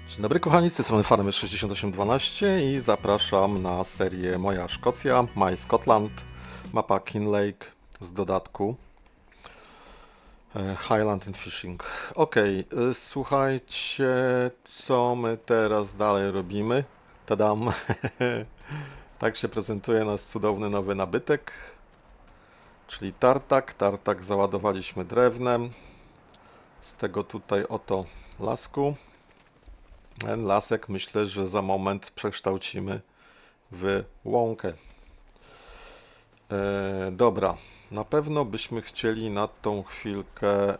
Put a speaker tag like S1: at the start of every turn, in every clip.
S1: Dzień dobry kochani, z tej strony Farmer 6812 i zapraszam na serię Moja Szkocja, My Scotland, mapa Kinlake z dodatku Highland and Fishing. Ok, słuchajcie, co my teraz dalej robimy? Tadam! Tak się prezentuje nasz cudowny nowy nabytek, czyli tartak. Tartak załadowaliśmy drewnem z tego tutaj oto lasku. Ten lasek myślę, że za moment przekształcimy w łąkę. Dobra, na pewno byśmy chcieli na tą chwilkę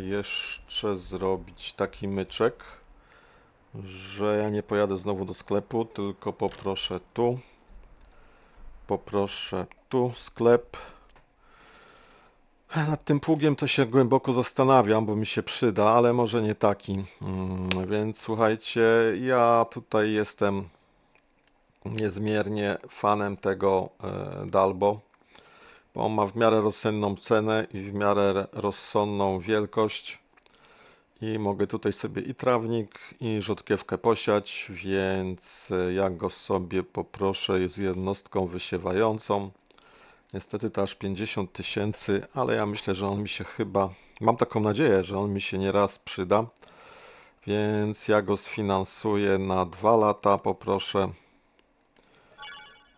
S1: jeszcze zrobić taki myczek, że ja nie pojadę znowu do sklepu, tylko poproszę tu sklep. Nad tym pługiem to się głęboko zastanawiam, bo mi się przyda, ale może nie taki. Więc słuchajcie, ja tutaj jestem niezmiernie fanem tego Dalbo, bo on ma w miarę rozsądną cenę i w miarę rozsądną wielkość i mogę tutaj sobie i trawnik, i rzodkiewkę posiać, więc ja go sobie poproszę z jednostką wysiewającą. Niestety to aż 50 000, ale ja myślę, że on mi się mam taką nadzieję, że on mi się nieraz przyda, więc ja go sfinansuję na 2 lata, poproszę.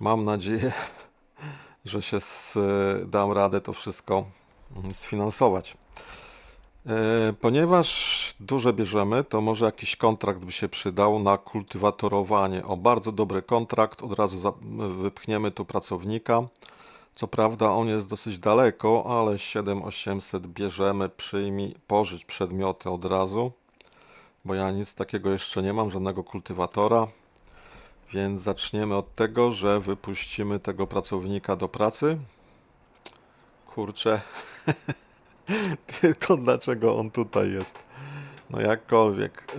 S1: Mam nadzieję, że dam radę to wszystko sfinansować. Ponieważ duże bierzemy, to może jakiś kontrakt by się przydał na kultywatorowanie. O, bardzo dobry kontrakt, od razu wypchniemy tu pracownika. Co prawda on jest dosyć daleko, ale 7800 bierzemy, pożyć przedmioty od razu, bo ja nic takiego jeszcze nie mam, żadnego kultywatora. Więc zaczniemy od tego, że wypuścimy tego pracownika do pracy. Kurczę, tylko dlaczego on tutaj jest? No jakkolwiek,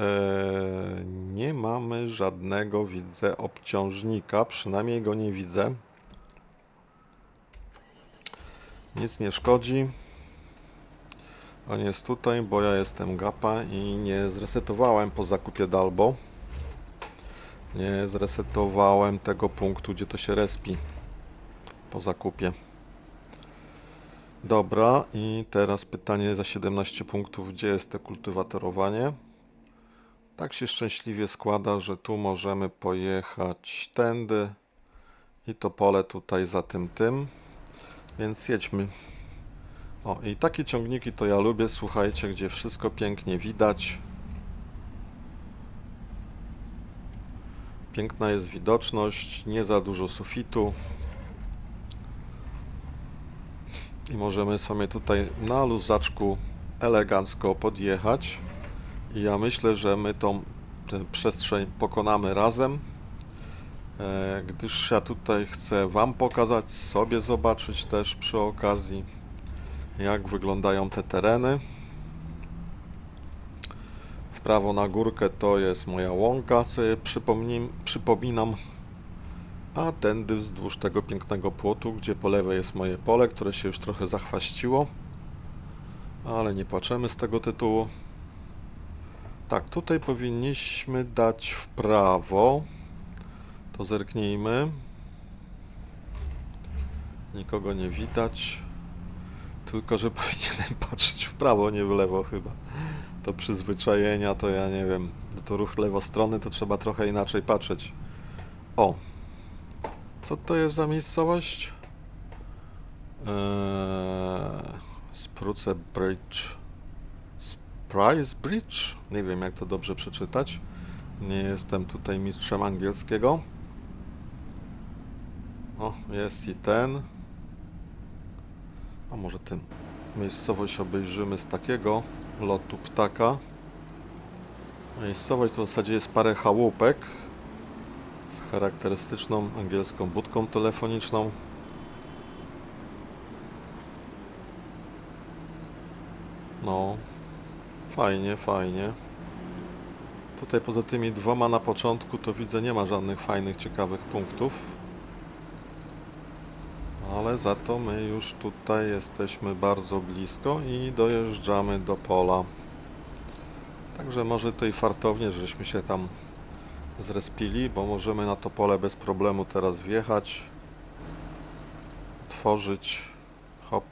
S1: nie mamy żadnego, widzę, obciążnika, przynajmniej go nie widzę. Nic nie szkodzi. On jest tutaj, bo ja jestem gapa i nie zresetowałem po zakupie Dalbo. Nie zresetowałem tego punktu, gdzie to się respi po zakupie. Dobra, i teraz pytanie za 17 punktów, gdzie jest to kultywatorowanie? Tak się szczęśliwie składa, że tu możemy pojechać tędy i to pole tutaj za tym, więc jedźmy. O, i takie ciągniki to ja lubię, słuchajcie, gdzie wszystko pięknie widać. Piękna jest widoczność, nie za dużo sufitu. I możemy sobie tutaj na luzaczku elegancko podjechać. I ja myślę, że my tę przestrzeń pokonamy razem. Gdyż ja tutaj chcę Wam pokazać, sobie zobaczyć też przy okazji, jak wyglądają te tereny. W prawo na górkę to jest moja łąka, sobie przypominam. A tędy wzdłuż tego pięknego płotu, gdzie po lewej jest moje pole, które się już trochę zachwaściło. Ale nie płaczemy z tego tytułu. Tak, tutaj powinniśmy dać w prawo. To zerknijmy. Nikogo nie widać. Tylko, że powinienem patrzeć w prawo, nie w lewo chyba. To przyzwyczajenia, to ja nie wiem. To ruch lewostrony, to trzeba trochę inaczej patrzeć. O! Co to jest za miejscowość? Spruce Bridge. Spruce Bridge? Nie wiem, jak to dobrze przeczytać. Nie jestem tutaj mistrzem angielskiego. O, jest i ten. A może tę miejscowość obejrzymy z takiego lotu ptaka. Miejscowość to w zasadzie jest parę chałupek z charakterystyczną angielską budką telefoniczną. No, fajnie, fajnie. Tutaj poza tymi dwoma na początku to widzę, nie ma żadnych fajnych, ciekawych punktów. Ale za to my już tutaj jesteśmy bardzo blisko i dojeżdżamy do pola. Także może tutaj fartownie, żeśmy się tam zrespili, bo możemy na to pole bez problemu teraz wjechać, otworzyć, hop.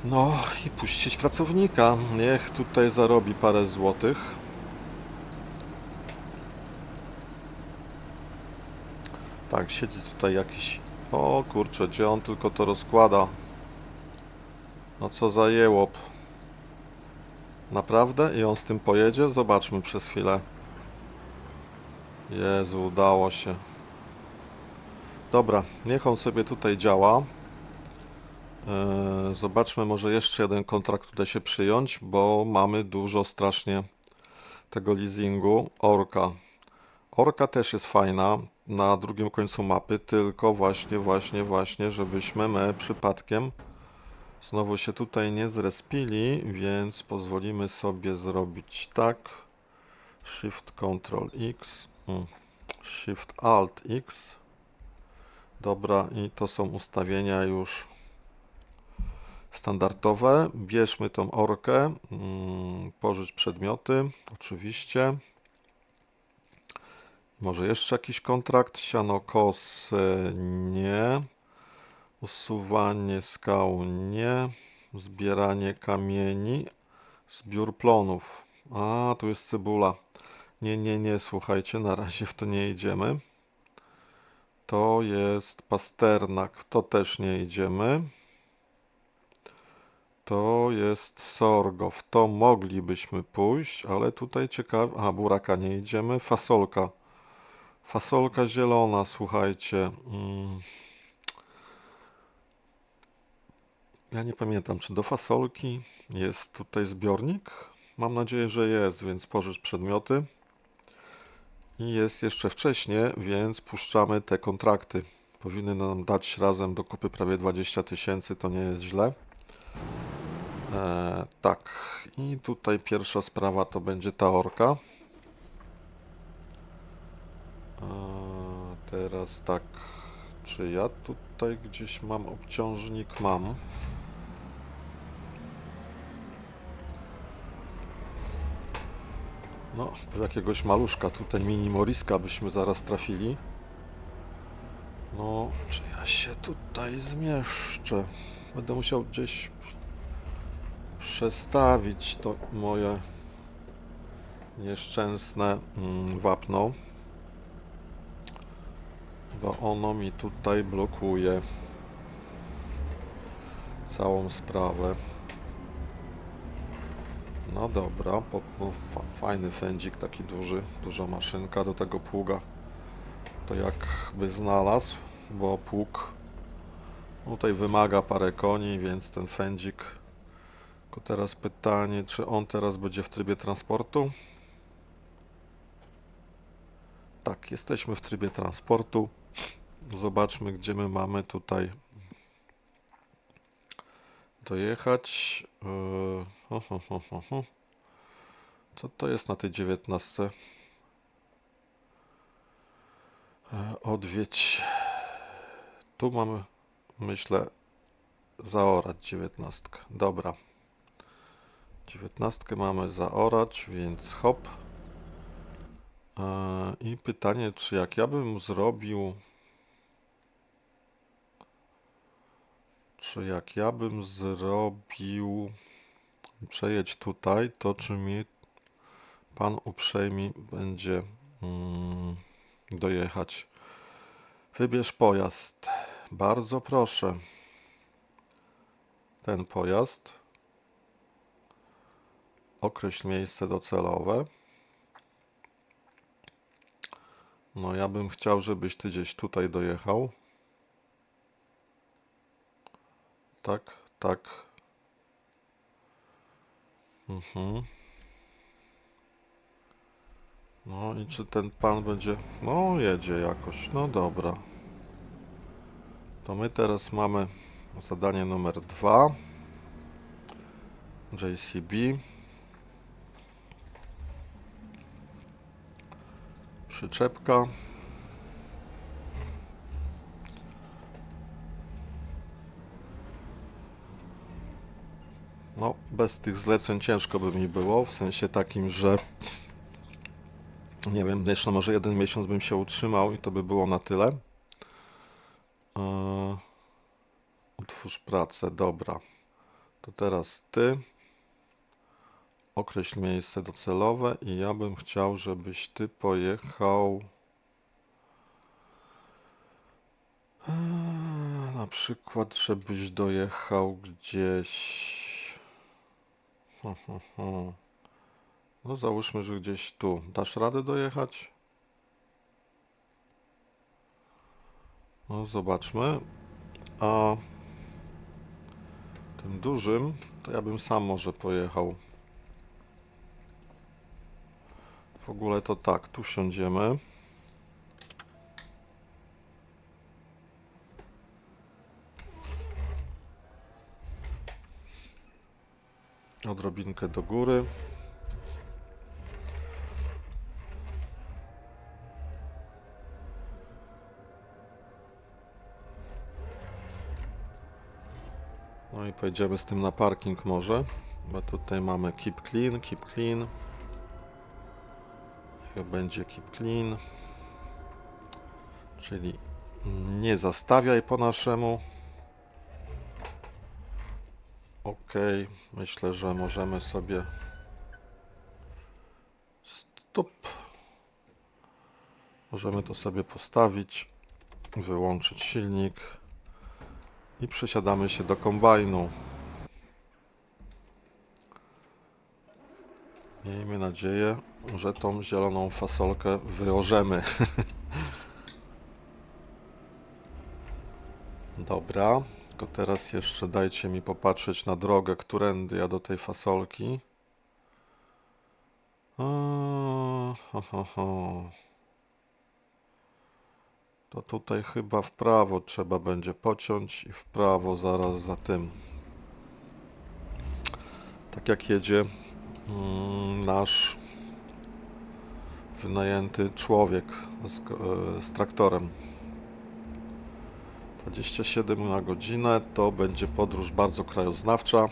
S1: No i puścić pracownika, niech tutaj zarobi parę złotych. Tak, siedzi tutaj jakiś... O kurczę, gdzie on tylko to rozkłada? No co za jełop. Naprawdę? I on z tym pojedzie? Zobaczmy przez chwilę. Jezu, udało się. Dobra, niech on sobie tutaj działa. Zobaczmy, może jeszcze jeden kontrakt uda się przyjąć, bo mamy dużo strasznie tego leasingu. Orka. Orka też jest fajna na drugim końcu mapy, tylko właśnie, żebyśmy my przypadkiem znowu się tutaj nie zrespili, więc pozwolimy sobie zrobić tak. Shift Ctrl X, Shift Alt X. Dobra, i to są ustawienia już standardowe. Bierzmy tą orkę, pożycz przedmioty, oczywiście. Może jeszcze jakiś kontrakt, siano kos nie, usuwanie skał nie, zbieranie kamieni, zbiór plonów. A, tu jest cebula. Nie, słuchajcie, na razie w to nie idziemy. To jest pasternak, to też nie idziemy. To jest sorgo, w to moglibyśmy pójść, ale tutaj ciekawe... A, buraka nie idziemy. Fasolka. Fasolka zielona, słuchajcie. Ja nie pamiętam, czy do fasolki jest tutaj zbiornik? Mam nadzieję, że jest, więc pożycz przedmioty. I jest jeszcze wcześniej, więc puszczamy te kontrakty. Powinny nam dać razem do kupy prawie 20 000, to nie jest źle. Tak, i tutaj pierwsza sprawa to będzie ta orka. Teraz tak, czy ja tutaj gdzieś mam obciążnik? Mam. No, w jakiegoś maluszka tutaj mini Moriska byśmy zaraz trafili. No, czy ja się tutaj zmieszczę? Będę musiał gdzieś przestawić to moje nieszczęsne wapno, bo ono mi tutaj blokuje całą sprawę. No dobra, fajny fędzik, taki duży, duża maszynka do tego pługa. To jakby znalazł, bo pług tutaj wymaga parę koni, więc ten fędzik. Tylko teraz pytanie, czy on teraz będzie w trybie transportu? Tak, jesteśmy w trybie transportu. Zobaczmy, gdzie my mamy tutaj dojechać. Co to jest na tej 19? Odwiedź. Tu mamy, myślę, zaorać 19. Dobra. 19 mamy zaorać, więc hop. I pytanie, czy jak ja bym zrobił... Czy jak ja bym zrobił... Przejedź tutaj, to czy mi pan uprzejmi będzie dojechać. Wybierz pojazd. Bardzo proszę. Ten pojazd. Określ miejsce docelowe. No ja bym chciał, żebyś ty gdzieś tutaj dojechał. Tak, tak. No i czy ten pan będzie... No jedzie jakoś. No dobra. To my teraz mamy zadanie numer 2. JCB. Przyczepka. No, bez tych zleceń ciężko by mi było, w sensie takim, że nie wiem, jeszcze może 1 miesiąc bym się utrzymał i to by było na tyle. Utwórz pracę, dobra. To teraz ty. Określ miejsce docelowe i ja bym chciał, żebyś ty pojechał na przykład, żebyś dojechał gdzieś. No załóżmy, że gdzieś tu. Dasz radę dojechać? No zobaczmy. A tym dużym to ja bym sam może pojechał. W ogóle to tak, tu siądziemy. Odrobinkę do góry. No i pojedziemy z tym na parking może, bo tutaj mamy keep clean, keep clean. I będzie keep clean, czyli nie zastawiaj po naszemu. Ok, myślę, że możemy sobie stop. Możemy to sobie postawić, wyłączyć silnik i przesiadamy się do kombajnu. Miejmy nadzieję, że tą zieloną fasolkę wyorzemy. Dobra, tylko teraz jeszcze dajcie mi popatrzeć na drogę, którędy ja do tej fasolki. To tutaj chyba w prawo trzeba będzie pociąć i w prawo zaraz za tym. Tak jak jedzie nasz wynajęty człowiek z traktorem. 27 na godzinę to będzie podróż bardzo krajoznawcza.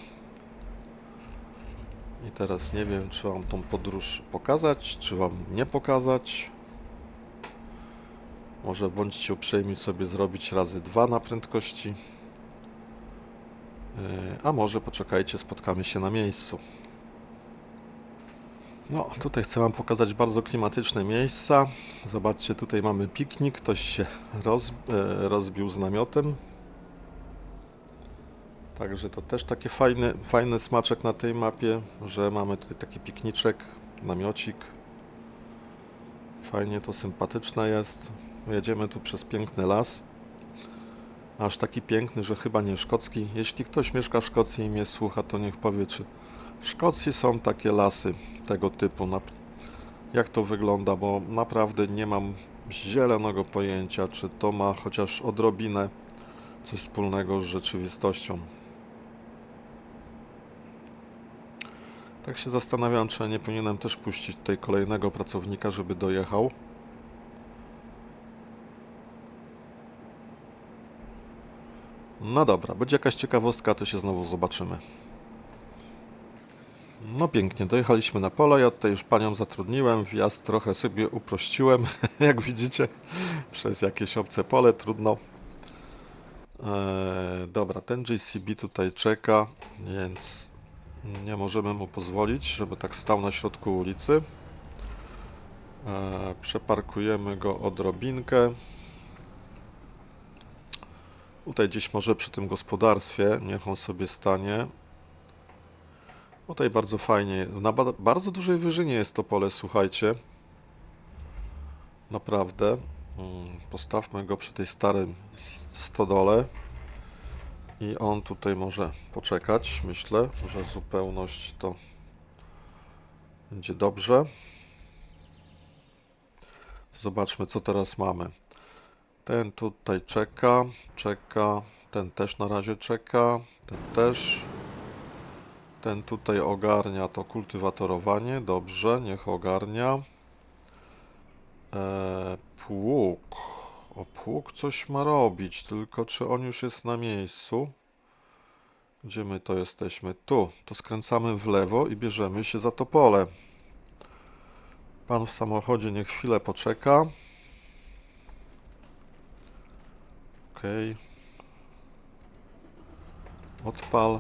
S1: I teraz nie wiem, czy wam tą podróż pokazać, czy wam nie pokazać. Może bądźcie uprzejmi sobie zrobić razy 2 na prędkości. A może poczekajcie, spotkamy się na miejscu. No, tutaj chcę wam pokazać bardzo klimatyczne miejsca. Zobaczcie, tutaj mamy piknik, ktoś się rozbił z namiotem. Także to też taki fajny smaczek na tej mapie, że mamy tutaj taki pikniczek, namiocik. Fajnie to sympatyczne jest. Jedziemy tu przez piękny las. Aż taki piękny, że chyba nie szkocki. Jeśli ktoś mieszka w Szkocji i mnie słucha, to niech powie, czy w Szkocji są takie lasy tego typu. Jak to wygląda, bo naprawdę nie mam zielonego pojęcia, czy to ma chociaż odrobinę coś wspólnego z rzeczywistością. Tak się zastanawiam, czy nie powinienem też puścić tutaj kolejnego pracownika, żeby dojechał. No dobra, będzie jakaś ciekawostka, to się znowu zobaczymy. No pięknie, dojechaliśmy na pole, ja tutaj już panią zatrudniłem, wjazd trochę sobie uprościłem, jak widzicie, przez jakieś obce pole, trudno. Dobra, ten JCB tutaj czeka, więc nie możemy mu pozwolić, żeby tak stał na środku ulicy. Przeparkujemy go odrobinkę. Tutaj gdzieś może przy tym gospodarstwie, niech on sobie stanie. Tutaj bardzo fajnie, na bardzo dużej wyżynie jest to pole, słuchajcie. Naprawdę. Postawmy go przy tej starym stodole. I on tutaj może poczekać, myślę, że zupełność to będzie dobrze. Zobaczmy, co teraz mamy. Ten tutaj czeka, ten też na razie czeka, ten też. Ten tutaj ogarnia to kultywatorowanie, dobrze, niech ogarnia. Pług. O, pług coś ma robić, tylko czy on już jest na miejscu? Gdzie my to jesteśmy? Tu. To skręcamy w lewo i bierzemy się za to pole. Pan w samochodzie niech chwilę poczeka. Okej. Odpal.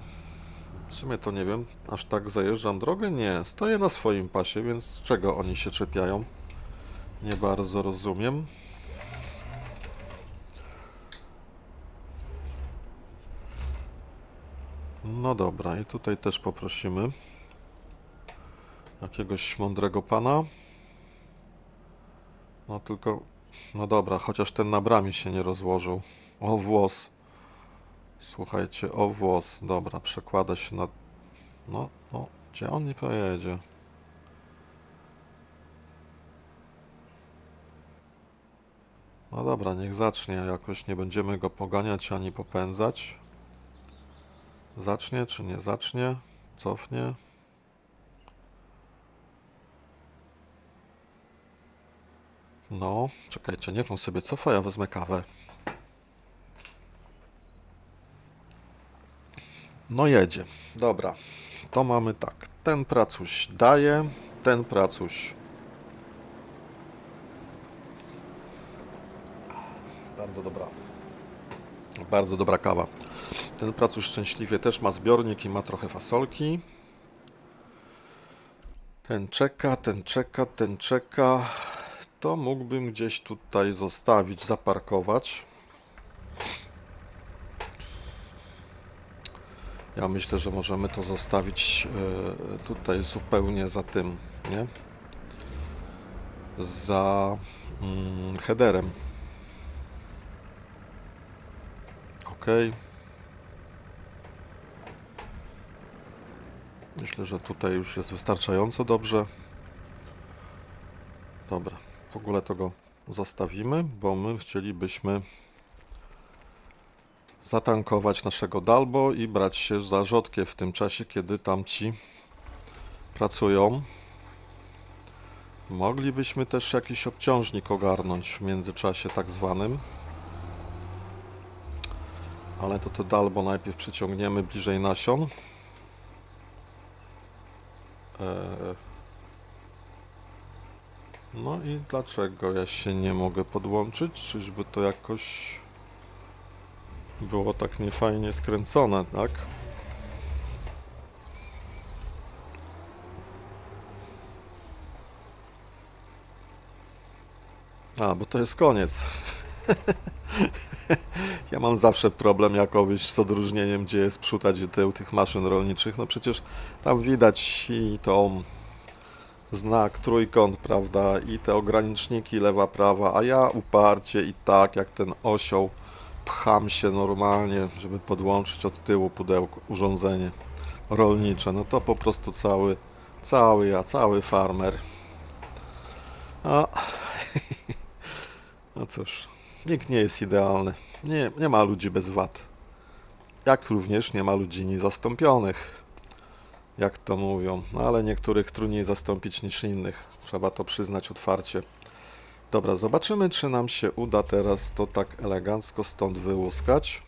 S1: W sumie to nie wiem, aż tak zajeżdżam drogę? Nie, stoję na swoim pasie, więc z czego oni się czepiają? Nie bardzo rozumiem. No dobra, i tutaj też poprosimy jakiegoś mądrego pana. No tylko, no dobra, chociaż ten na bramie się nie rozłożył. O włos. Słuchajcie, o włos. Dobra, przekłada się na... No, gdzie on nie pojedzie? No dobra, niech zacznie. Jakoś nie będziemy go poganiać ani popędzać. Zacznie czy nie zacznie? Cofnie. No, czekajcie, niech on sobie cofa, ja wezmę kawę. No jedzie. Dobra, to mamy tak. Ten pracuś daje, ten pracuś. Bardzo dobra. Bardzo dobra kawa. Ten pracuś szczęśliwie też ma zbiornik i ma trochę fasolki. Ten czeka, ten czeka, ten czeka. To mógłbym gdzieś tutaj zostawić, zaparkować. Ja myślę, że możemy to zostawić tutaj zupełnie za tym, nie? Za headerem. Ok. Myślę, że tutaj już jest wystarczająco dobrze. Dobra, w ogóle to go zostawimy, bo my chcielibyśmy zatankować naszego Dalbo i brać się za rzodkie w tym czasie, kiedy tamci pracują. Moglibyśmy też jakiś obciążnik ogarnąć w międzyczasie tak zwanym. Ale to Dalbo najpierw przyciągniemy bliżej nasion. No i dlaczego ja się nie mogę podłączyć? Czyżby to jakoś było tak niefajnie skręcone, tak? A, bo to jest koniec. Ja mam zawsze problem jakoś z odróżnieniem, gdzie jest przód, a gdzie tył tych maszyn rolniczych. No przecież tam widać i to znak, trójkąt, prawda, i te ograniczniki lewa, prawa, a ja uparcie i tak jak ten osioł pcham się normalnie, żeby podłączyć od tyłu pudełko, urządzenie rolnicze. No to po prostu cały farmer. A, no cóż, nikt nie jest idealny. Nie ma ludzi bez wad. Jak również nie ma ludzi niezastąpionych, jak to mówią. No ale niektórych trudniej zastąpić niż innych. Trzeba to przyznać otwarcie. Dobra, zobaczymy, czy nam się uda teraz to tak elegancko stąd wyłuskać.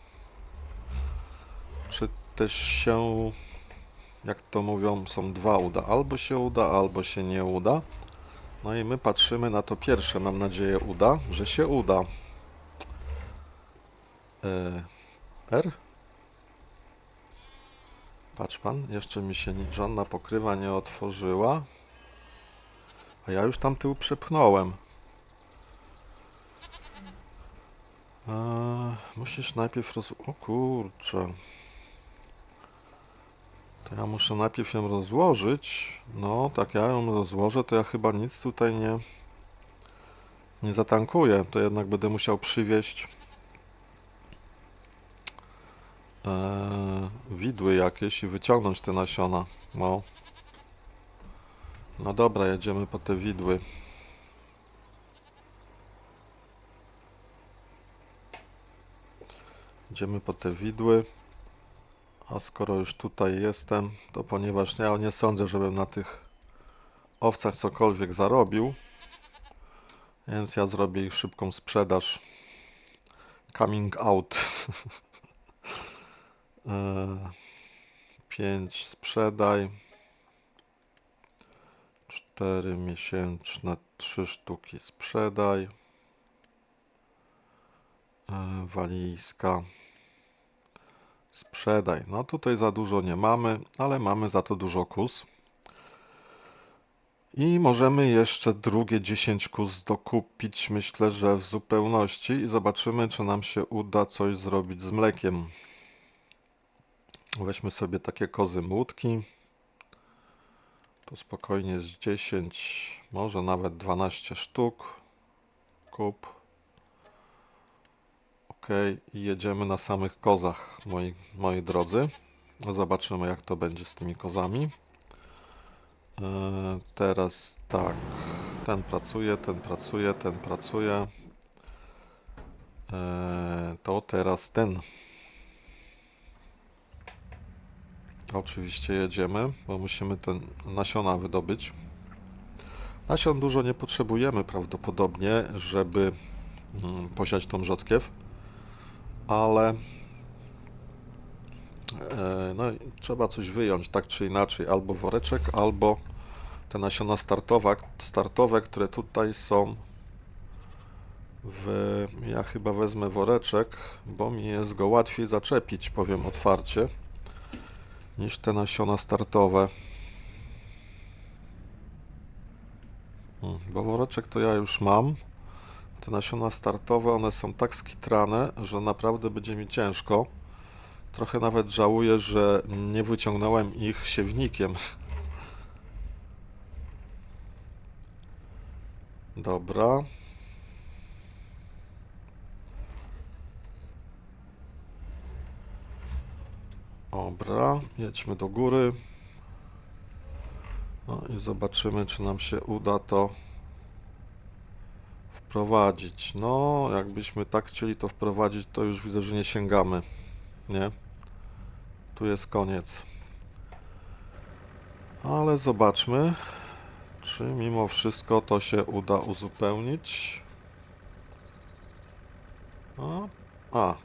S1: Czy też się, jak to mówią, są dwa uda. Albo się uda, albo się nie uda. No i my patrzymy na to pierwsze, mam nadzieję uda, że się uda. R? Patrz pan, jeszcze mi się żadna pokrywa nie otworzyła. A ja już tam tył przepchnąłem. Musisz najpierw O kurczę. To ja muszę najpierw ją rozłożyć. No, tak ja ją rozłożę, to ja chyba nic tutaj nie zatankuję. To jednak będę musiał przywieźć widły jakieś i wyciągnąć te nasiona. No. No dobra, jedziemy po te widły. Idziemy po te widły. A skoro już tutaj jestem, to ponieważ ja nie sądzę, żebym na tych owcach cokolwiek zarobił, więc ja zrobię ich szybką sprzedaż. Coming out. 5 sprzedaj. 4 miesięczne, 3 sztuki sprzedaj. Walijska. Sprzedaj. No tutaj za dużo nie mamy, ale mamy za to dużo kus. I możemy jeszcze drugie 10 kus dokupić, myślę, że w zupełności i zobaczymy, czy nam się uda coś zrobić z mlekiem. Weźmy sobie takie kozy młódki. To spokojnie z 10, może nawet 12 sztuk. Kup. Ok, i jedziemy na samych kozach, moi drodzy. Zobaczymy, jak to będzie z tymi kozami. Teraz tak, ten pracuje, ten pracuje, ten pracuje. To teraz ten. Oczywiście jedziemy, bo musimy ten nasiona wydobyć. Nasion dużo nie potrzebujemy prawdopodobnie, żeby posiać tą rzodkiew, ale no, trzeba coś wyjąć tak czy inaczej, albo woreczek, albo te nasiona startowe, które tutaj są ja chyba wezmę woreczek, bo mi jest go łatwiej zaczepić, powiem otwarcie, niż te nasiona startowe. Bo woreczek to ja już mam, a te nasiona startowe, one są tak skitrane, że naprawdę będzie mi ciężko. Trochę nawet żałuję, że nie wyciągnąłem ich siewnikiem. Dobra. Dobra, jedźmy do góry. No i zobaczymy, czy nam się uda to wprowadzić. No, jakbyśmy tak chcieli to wprowadzić, to już widzę, że nie sięgamy. Nie? Tu jest koniec. Ale zobaczmy, czy mimo wszystko to się uda uzupełnić.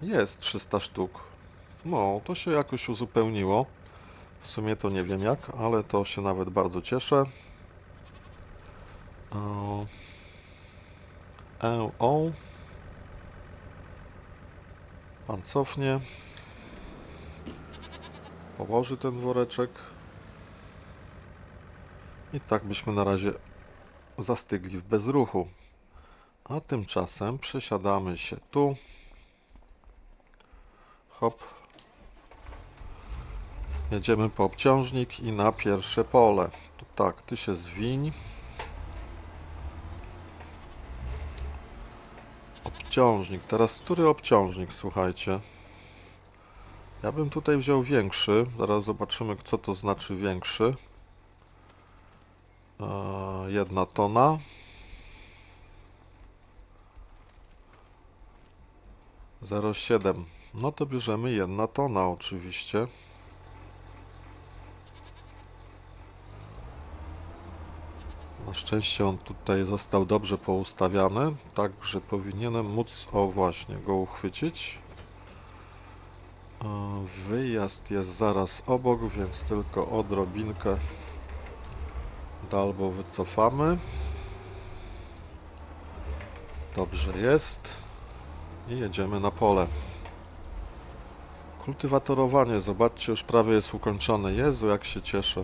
S1: Jest 300 sztuk. No, to się jakoś uzupełniło. W sumie to nie wiem jak, ale to się nawet bardzo cieszę. Pan cofnie. Położy ten woreczek. I tak byśmy na razie zastygli w bezruchu. A tymczasem przesiadamy się tu. Hop. Jedziemy po obciążnik i na pierwsze pole. Tu tak, ty się zwiń. Obciążnik. Teraz który obciążnik, słuchajcie? Ja bym tutaj wziął większy. Zaraz zobaczymy, co to znaczy większy. 1 tona. 0,7. No to bierzemy 1 tona oczywiście. Na szczęście on tutaj został dobrze poustawiany, tak że powinienem móc, o właśnie, go uchwycić. Wyjazd jest zaraz obok, więc tylko odrobinkę albo wycofamy. Dobrze jest. I jedziemy na pole. Kultywatorowanie, zobaczcie, już prawie jest ukończone. Jezu, jak się cieszę.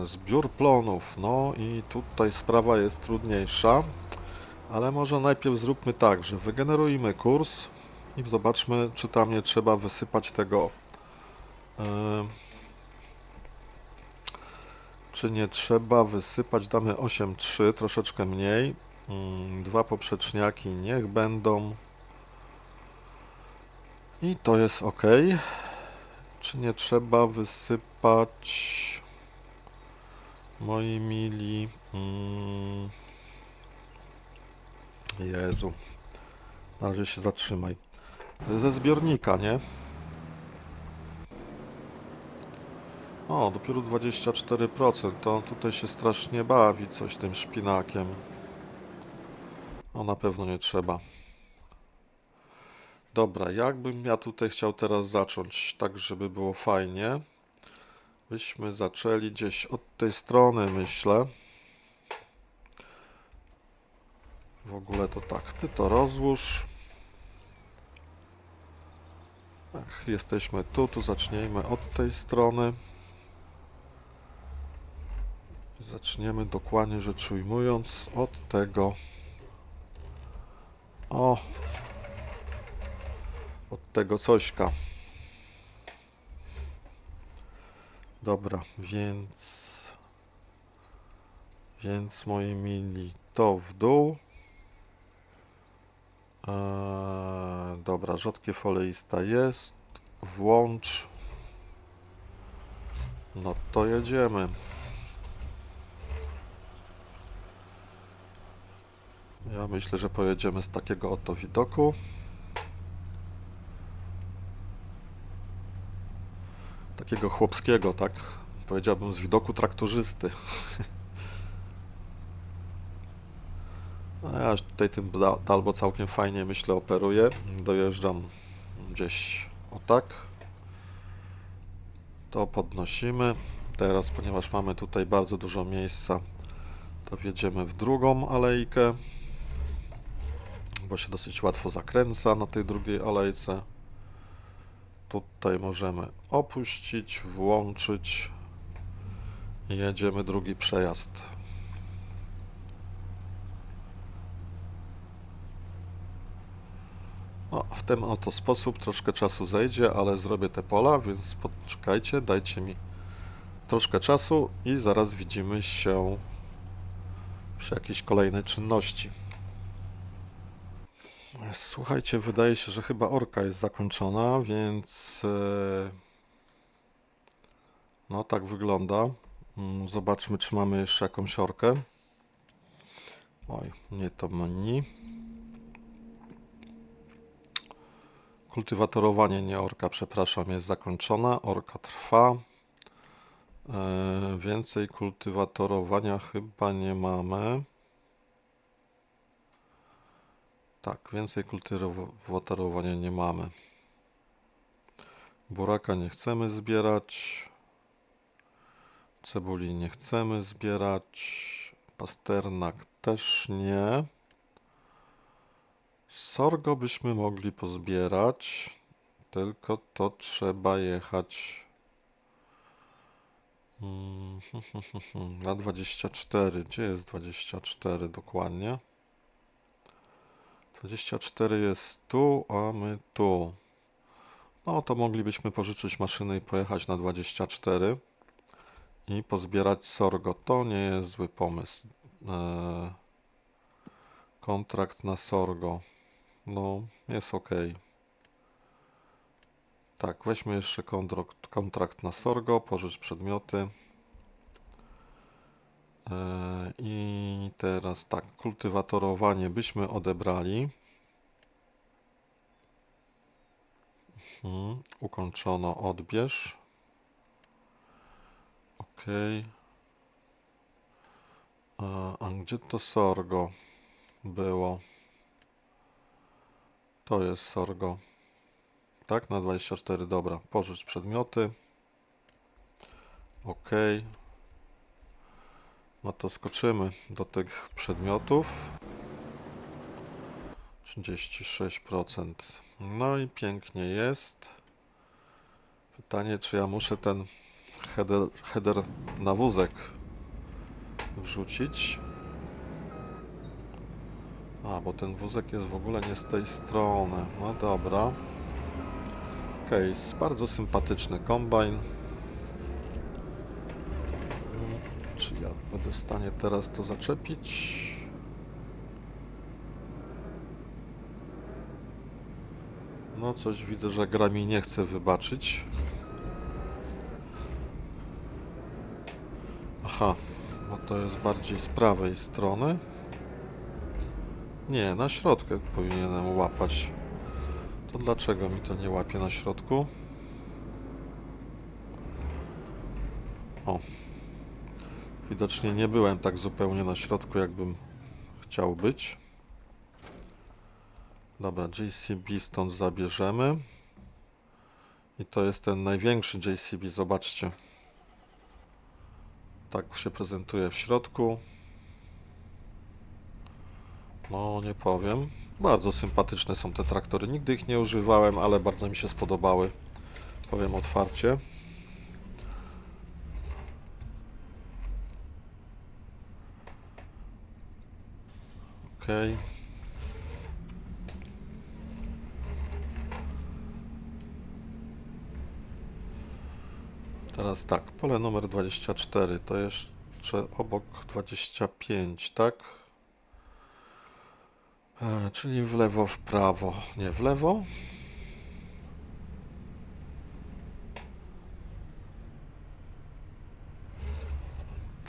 S1: Zbiór plonów. No i tutaj sprawa jest trudniejsza. Ale może najpierw zróbmy tak, że wygenerujmy kurs i zobaczmy, czy tam nie trzeba wysypać tego. Czy nie trzeba wysypać, damy 8,3, troszeczkę mniej. 2 poprzeczniaki niech będą. I to jest ok. Czy nie trzeba wysypać, moi mili? Jezu. Na razie się zatrzymaj. Ze zbiornika, nie? O, dopiero 24%. To on tutaj się strasznie bawi coś tym szpinakiem. O, na pewno nie trzeba. Dobra, jakbym ja tutaj chciał teraz zacząć, tak żeby było fajnie, byśmy zaczęli gdzieś od tej strony, myślę. W ogóle to tak, ty to rozłóż. Ach, jesteśmy tu zacznijmy od tej strony. Zaczniemy dokładnie rzecz ujmując od tego. O! Od tego cośka. Dobra, więc moi mili, to w dół. Dobra, rzadkie foleista jest. Włącz. No to jedziemy. Ja myślę, że pojedziemy z takiego oto widoku. Takiego chłopskiego, tak? Powiedziałbym z widoku traktorzysty. A ja tutaj tym Dalbo całkiem fajnie, myślę, operuję. Dojeżdżam gdzieś o tak. To podnosimy. Teraz, ponieważ mamy tutaj bardzo dużo miejsca, to wjedziemy w drugą alejkę, bo się dosyć łatwo zakręca na tej drugiej alejce. Tutaj możemy opuścić, włączyć i jedziemy drugi przejazd. No, w ten oto sposób troszkę czasu zejdzie, ale zrobię te pola, więc poczekajcie, dajcie mi troszkę czasu i zaraz widzimy się przy jakiejś kolejnej czynności. Słuchajcie, wydaje się, że chyba orka jest zakończona, więc no tak wygląda. Zobaczmy, czy mamy jeszcze jakąś orkę. Oj, nie to menu. Kultywatorowanie, nie orka, przepraszam, jest zakończona. Orka trwa. Więcej kultywatorowania chyba nie mamy. Tak, więcej kultywatorowania nie mamy. Buraka nie chcemy zbierać. Cebuli nie chcemy zbierać. Pasternak też nie. Sorgo byśmy mogli pozbierać, tylko to trzeba jechać na 24. Gdzie jest 24 dokładnie? 24 jest tu, a my tu. No to moglibyśmy pożyczyć maszynę i pojechać na 24 i pozbierać sorgo. To nie jest zły pomysł. Kontrakt na sorgo. No, jest ok. Tak, weźmy jeszcze kontrakt na sorgo, pożycz przedmioty. I teraz tak, kultywatorowanie byśmy odebrali. Ukończono, odbierz. Ok. A gdzie to sorgo było? To jest sorgo. Tak, na 24, dobra. Pożycz przedmioty. Ok. No to skoczymy do tych przedmiotów. 36%. No i pięknie jest. Pytanie, czy ja muszę ten header na wózek wrzucić. A, bo ten wózek jest w ogóle nie z tej strony. No dobra. Ok, jest bardzo sympatyczny kombajn. Czy ja będę w stanie teraz to zaczepić? No coś widzę, że gra mi nie chce wybaczyć. Aha, bo to jest bardziej z prawej strony. Nie, na środku powinienem łapać. To dlaczego mi to nie łapie na środku? O. Widocznie nie byłem tak zupełnie na środku, jakbym chciał być. Dobra, JCB stąd zabierzemy. I to jest ten największy JCB, zobaczcie. Tak się prezentuje w środku. No, nie powiem. Bardzo sympatyczne są te traktory. Nigdy ich nie używałem, ale bardzo mi się spodobały. Powiem otwarcie. Ok. Teraz tak, pole numer 24 to jeszcze obok 25, tak? Czyli w lewo, w prawo. Nie, w lewo.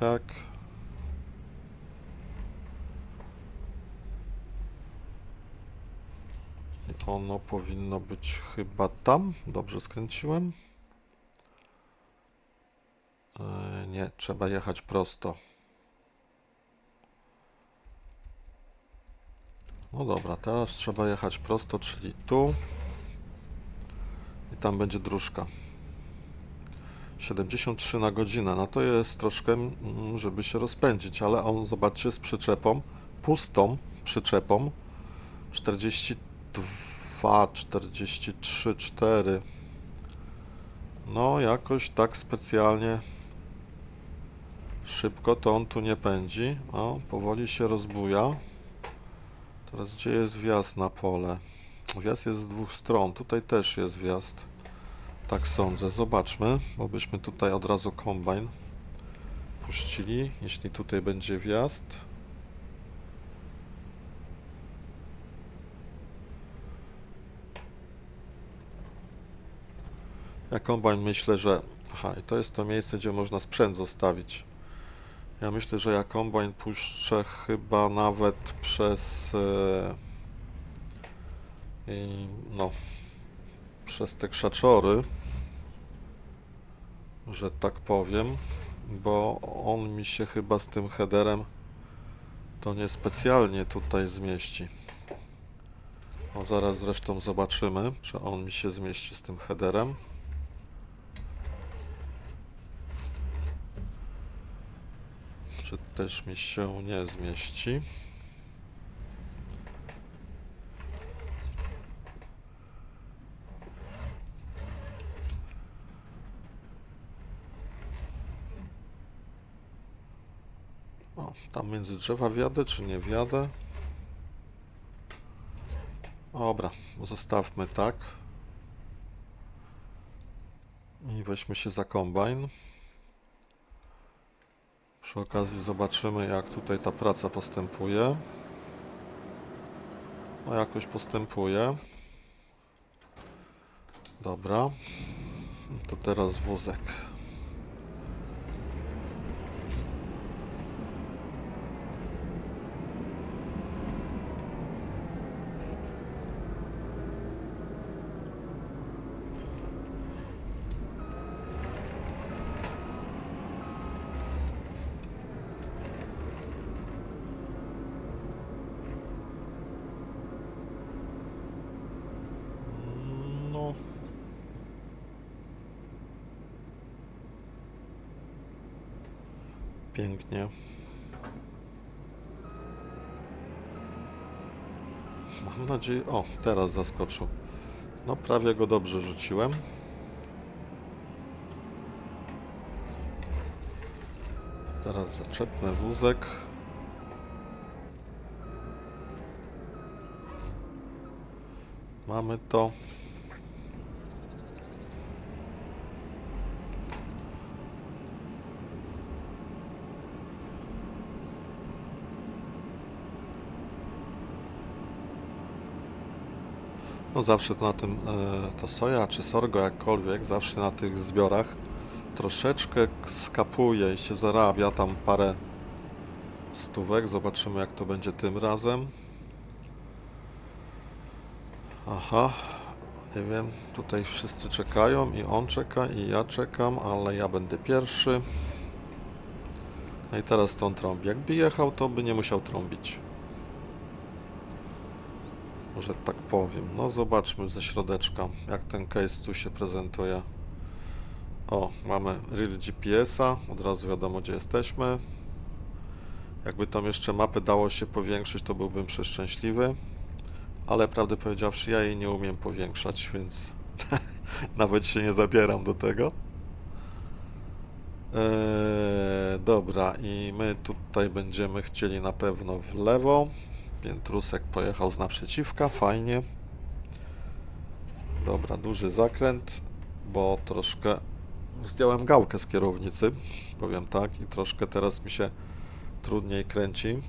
S1: Tak. I ono powinno być chyba tam. Dobrze skręciłem? Nie, trzeba jechać prosto. No dobra, teraz trzeba jechać prosto, czyli tu. I tam będzie dróżka. 73 na godzinę. No to jest troszkę, żeby się rozpędzić, ale on, zobaczcie, z przyczepą, pustą przyczepą, 42, 43, 4. No jakoś tak specjalnie szybko to on tu nie pędzi. O, powoli się rozbuja. Teraz gdzie jest wjazd na pole? Wjazd jest z dwóch stron. Tutaj też jest wjazd. Tak sądzę. Zobaczmy, bo byśmy tutaj od razu kombajn puścili, jeśli tutaj będzie wjazd. Ja kombajn myślę, że... Aha, i to jest to miejsce, gdzie można sprzęt zostawić. Ja myślę, że ja kombajn puszczę chyba nawet przez... no, przez te krzaczory, że tak powiem, bo on mi się chyba z tym headerem to niespecjalnie tutaj zmieści. No zaraz zresztą zobaczymy, czy on mi się zmieści z tym headerem. Czy też mi się nie zmieści. O, tam między drzewa wjadę, czy nie wjadę? Dobra, zostawmy tak. I weźmy się za kombajn. Przy okazji zobaczymy, jak tutaj ta praca postępuje. No jakoś postępuje. Dobra. To teraz wózek. No. Pięknie. Mam nadzieję... O, teraz zaskoczył. No, prawie go dobrze rzuciłem. Teraz zaczepnę wózek. Mamy to. No zawsze to na tym, to soja czy sorgo jakkolwiek, zawsze na tych zbiorach troszeczkę skapuje i się zarabia tam parę stówek. Zobaczymy, jak to będzie tym razem. Aha, nie wiem, tutaj wszyscy czekają i on czeka i ja czekam, ale ja będę pierwszy. No i teraz to on trąbi. Jakby jechał, to by nie musiał trąbić. Może tak powiem. No zobaczmy ze środeczka, jak ten case tu się prezentuje. O, mamy Real GPS-a, od razu wiadomo gdzie jesteśmy. Jakby tą jeszcze mapę dało się powiększyć, to byłbym przeszczęśliwy. Ale prawdę powiedziawszy, ja jej nie umiem powiększać, więc nawet się nie zabieram do tego. Dobra, i my tutaj będziemy chcieli na pewno w lewo. Piętrusek pojechał z naprzeciwka, fajnie. Dobra, duży zakręt, bo troszkę zdjąłem gałkę z kierownicy, powiem tak, i troszkę teraz mi się trudniej kręci.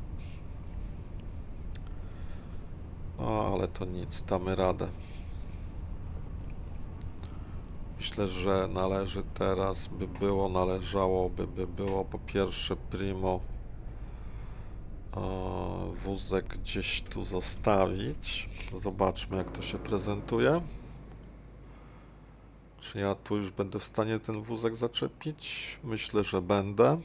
S1: No, ale to nic, damy radę. Myślę, że należy teraz należałoby było po pierwsze primo wózek gdzieś tu zostawić. Zobaczmy jak to się prezentuje. Czy ja tu już będę w stanie ten wózek zaczepić? Myślę, że będę.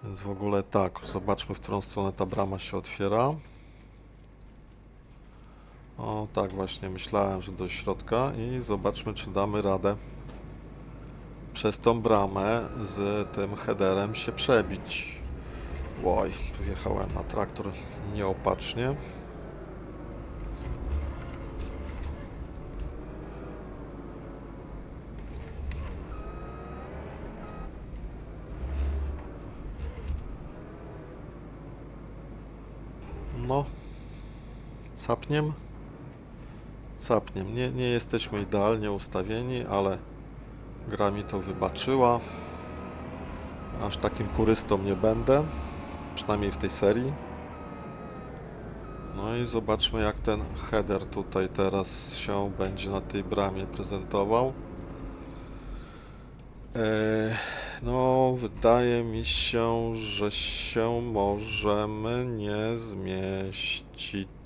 S1: Więc w ogóle tak, zobaczmy w którą stronę ta brama się otwiera. O, tak właśnie myślałem, że do środka i zobaczmy, czy damy radę przez tą bramę z tym headerem się przebić. Oj, tu jechałem na traktor nieopatrznie. No, capniem. Capniem. Nie jesteśmy idealnie ustawieni, ale gra mi to wybaczyła. Aż takim purystą nie będę, przynajmniej w tej serii. No i zobaczmy jak ten header tutaj teraz się będzie na tej bramie prezentował. No, wydaje mi się, że się możemy nie zmieścić.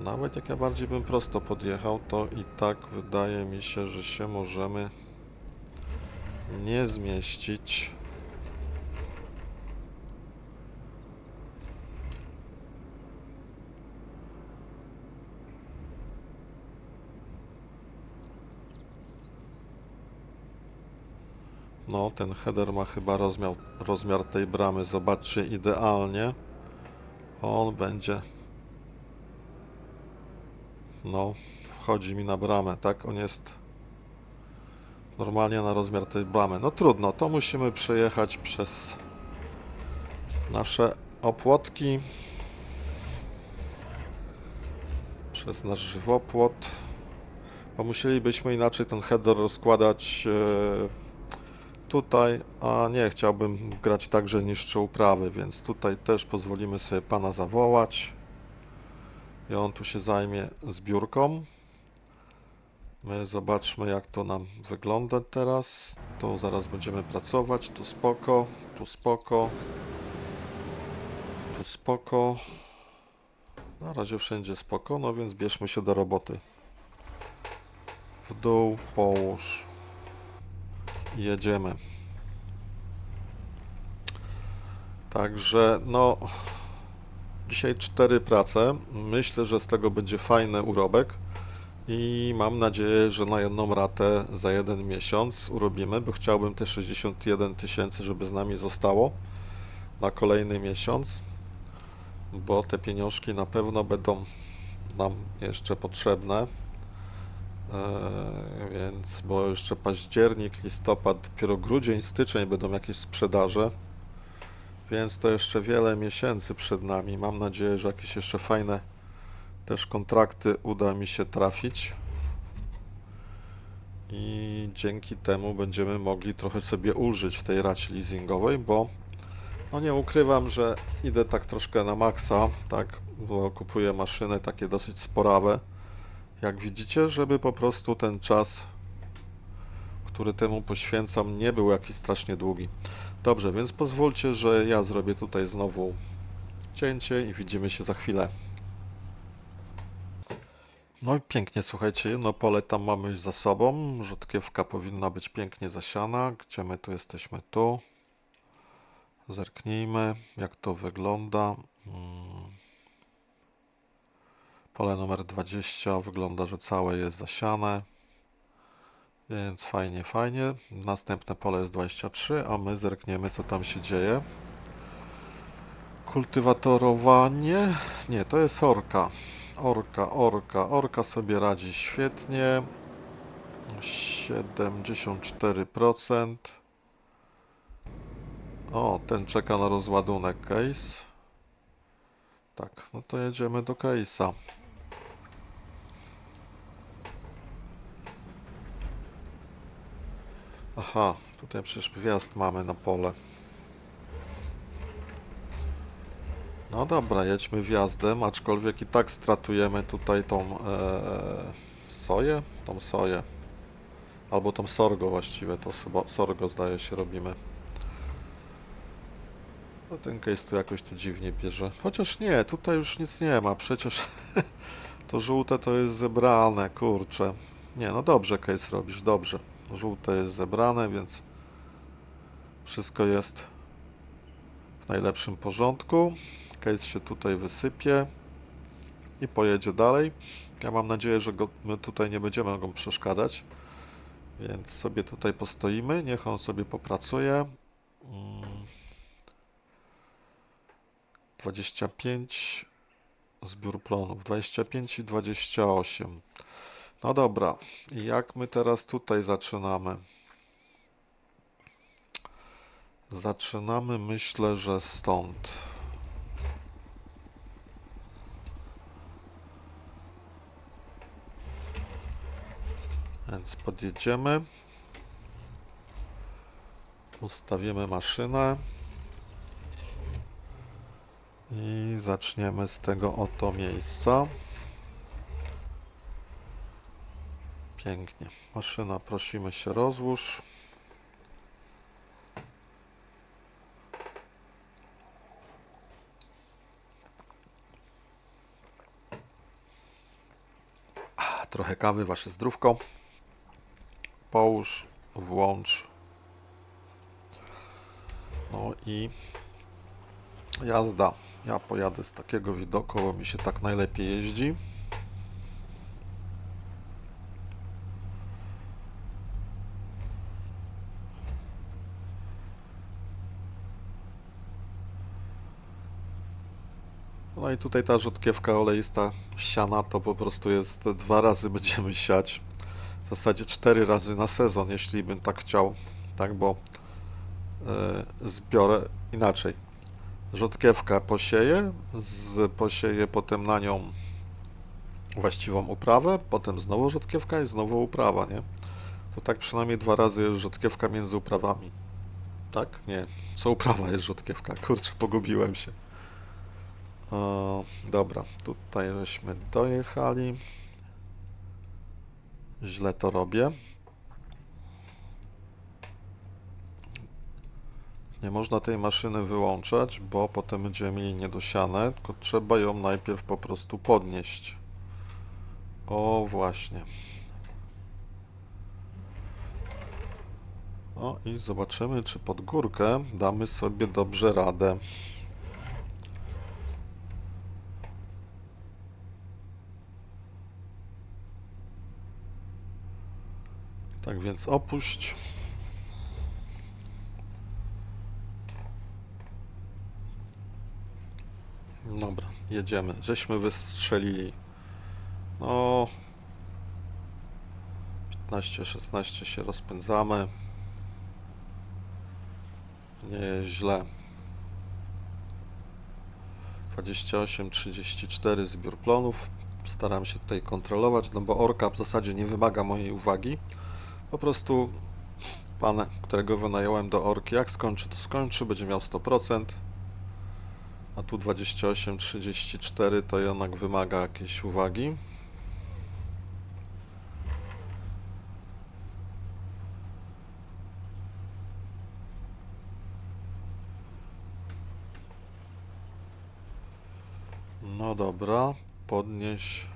S1: Nawet jak ja bardziej bym prosto podjechał, to i tak wydaje mi się, że się możemy nie zmieścić. No, ten header ma chyba rozmiar tej bramy. Zobaczcie, idealnie. On będzie... No, wchodzi mi na bramę, tak? On jest normalnie na rozmiar tej bramy. No trudno, to musimy przejechać przez nasze opłotki. Przez nasz żywopłot. Bo musielibyśmy inaczej ten header rozkładać tutaj, a nie chciałbym grać tak, że niszczy uprawy, więc tutaj też pozwolimy sobie pana zawołać i on tu się zajmie zbiórką. My zobaczmy jak to nam wygląda teraz. Tu zaraz będziemy pracować, tu spoko, tu spoko, tu spoko. Na razie wszędzie spoko, no więc bierzmy się do roboty. W dół, połóż. Jedziemy. Także no dzisiaj 4 prace. Myślę, że z tego będzie fajny urobek i mam nadzieję, że na jedną ratę za jeden miesiąc urobimy, bo chciałbym te 61 000, żeby z nami zostało na kolejny miesiąc, bo te pieniążki na pewno będą nam jeszcze potrzebne. Więc, bo jeszcze październik, listopad, dopiero grudzień, styczeń będą jakieś sprzedaże, więc to jeszcze wiele miesięcy przed nami. Mam nadzieję, że jakieś jeszcze fajne też kontrakty uda mi się trafić i dzięki temu będziemy mogli trochę sobie ulżyć w tej racie leasingowej, bo no nie ukrywam, że idę tak troszkę na maksa, tak, bo kupuję maszyny takie dosyć sporawe, jak widzicie, żeby po prostu ten czas, który temu poświęcam, nie był jakiś strasznie długi. Dobrze, więc pozwólcie, że ja zrobię tutaj znowu cięcie i widzimy się za chwilę. No i pięknie, słuchajcie, jedno pole tam mamy już za sobą. Rzodkiewka powinna być pięknie zasiana. Gdzie my tu jesteśmy? Tu. Zerknijmy, jak to wygląda. Pole numer 20 wygląda, że całe jest zasiane. Więc fajnie, fajnie. Następne pole jest 23, a my zerkniemy, co tam się dzieje. Kultywatorowanie. Nie, to jest orka. Orka sobie radzi świetnie. 74%. O, ten czeka na rozładunek case. Tak, no to jedziemy do case'a. Aha, tutaj przecież wjazd mamy na pole. No dobra, jedźmy wjazdem, aczkolwiek i tak stratujemy tutaj tą soję? Tą soję. Albo tą sorgo właściwie, to sorgo zdaje się robimy. No ten case tu jakoś to dziwnie bierze. Chociaż nie, tutaj już nic nie ma, przecież to żółte to jest zebrane, kurczę. Nie, no dobrze case robisz, dobrze. Żółte jest zebrane, więc wszystko jest w najlepszym porządku. Case się tutaj wysypie i pojedzie dalej. Ja mam nadzieję, że my tutaj nie będziemy go przeszkadzać, więc sobie tutaj postoimy, niech on sobie popracuje. 25 zbiór plonów, 25 i 28. No dobra, i jak my teraz tutaj zaczynamy? Zaczynamy, myślę, że stąd. Więc podjedziemy. Ustawimy maszynę. I zaczniemy z tego oto miejsca. Pięknie. Maszyna, prosimy się, rozłóż. Trochę kawy, wasze zdrówko. Połóż, włącz. No i jazda. Ja pojadę z takiego widoku, bo mi się tak najlepiej jeździ. No i tutaj ta rzodkiewka oleista siana to po prostu jest 2 razy będziemy siać. W zasadzie 4 razy na sezon, jeśli bym tak chciał. Tak, bo zbiorę inaczej. Rzodkiewkę posieję potem na nią właściwą uprawę, potem znowu rzodkiewka i znowu uprawa, nie? To tak przynajmniej 2 razy jest rzodkiewka między uprawami. Tak? Nie. Co uprawa jest rzodkiewka? Kurczę, pogubiłem się. Dobra, tutaj żeśmy dojechali. Źle to robię. Nie można tej maszyny wyłączać, bo potem będziemy mieli niedosiane, tylko trzeba ją najpierw po prostu podnieść. O, właśnie. O, i zobaczymy, czy pod górkę damy sobie dobrze radę. Tak więc opuść. Dobra, jedziemy. Żeśmy wystrzelili. No, 15-16 się rozpędzamy. Nie jest źle. 28-34 zbiór plonów. Staram się tutaj kontrolować, no bo orka w zasadzie nie wymaga mojej uwagi. Po prostu pan, którego wynająłem do orki, jak skończy, to skończy, będzie miał 100%. A tu 28-34 to jednak wymaga jakiejś uwagi. No dobra, podnieś.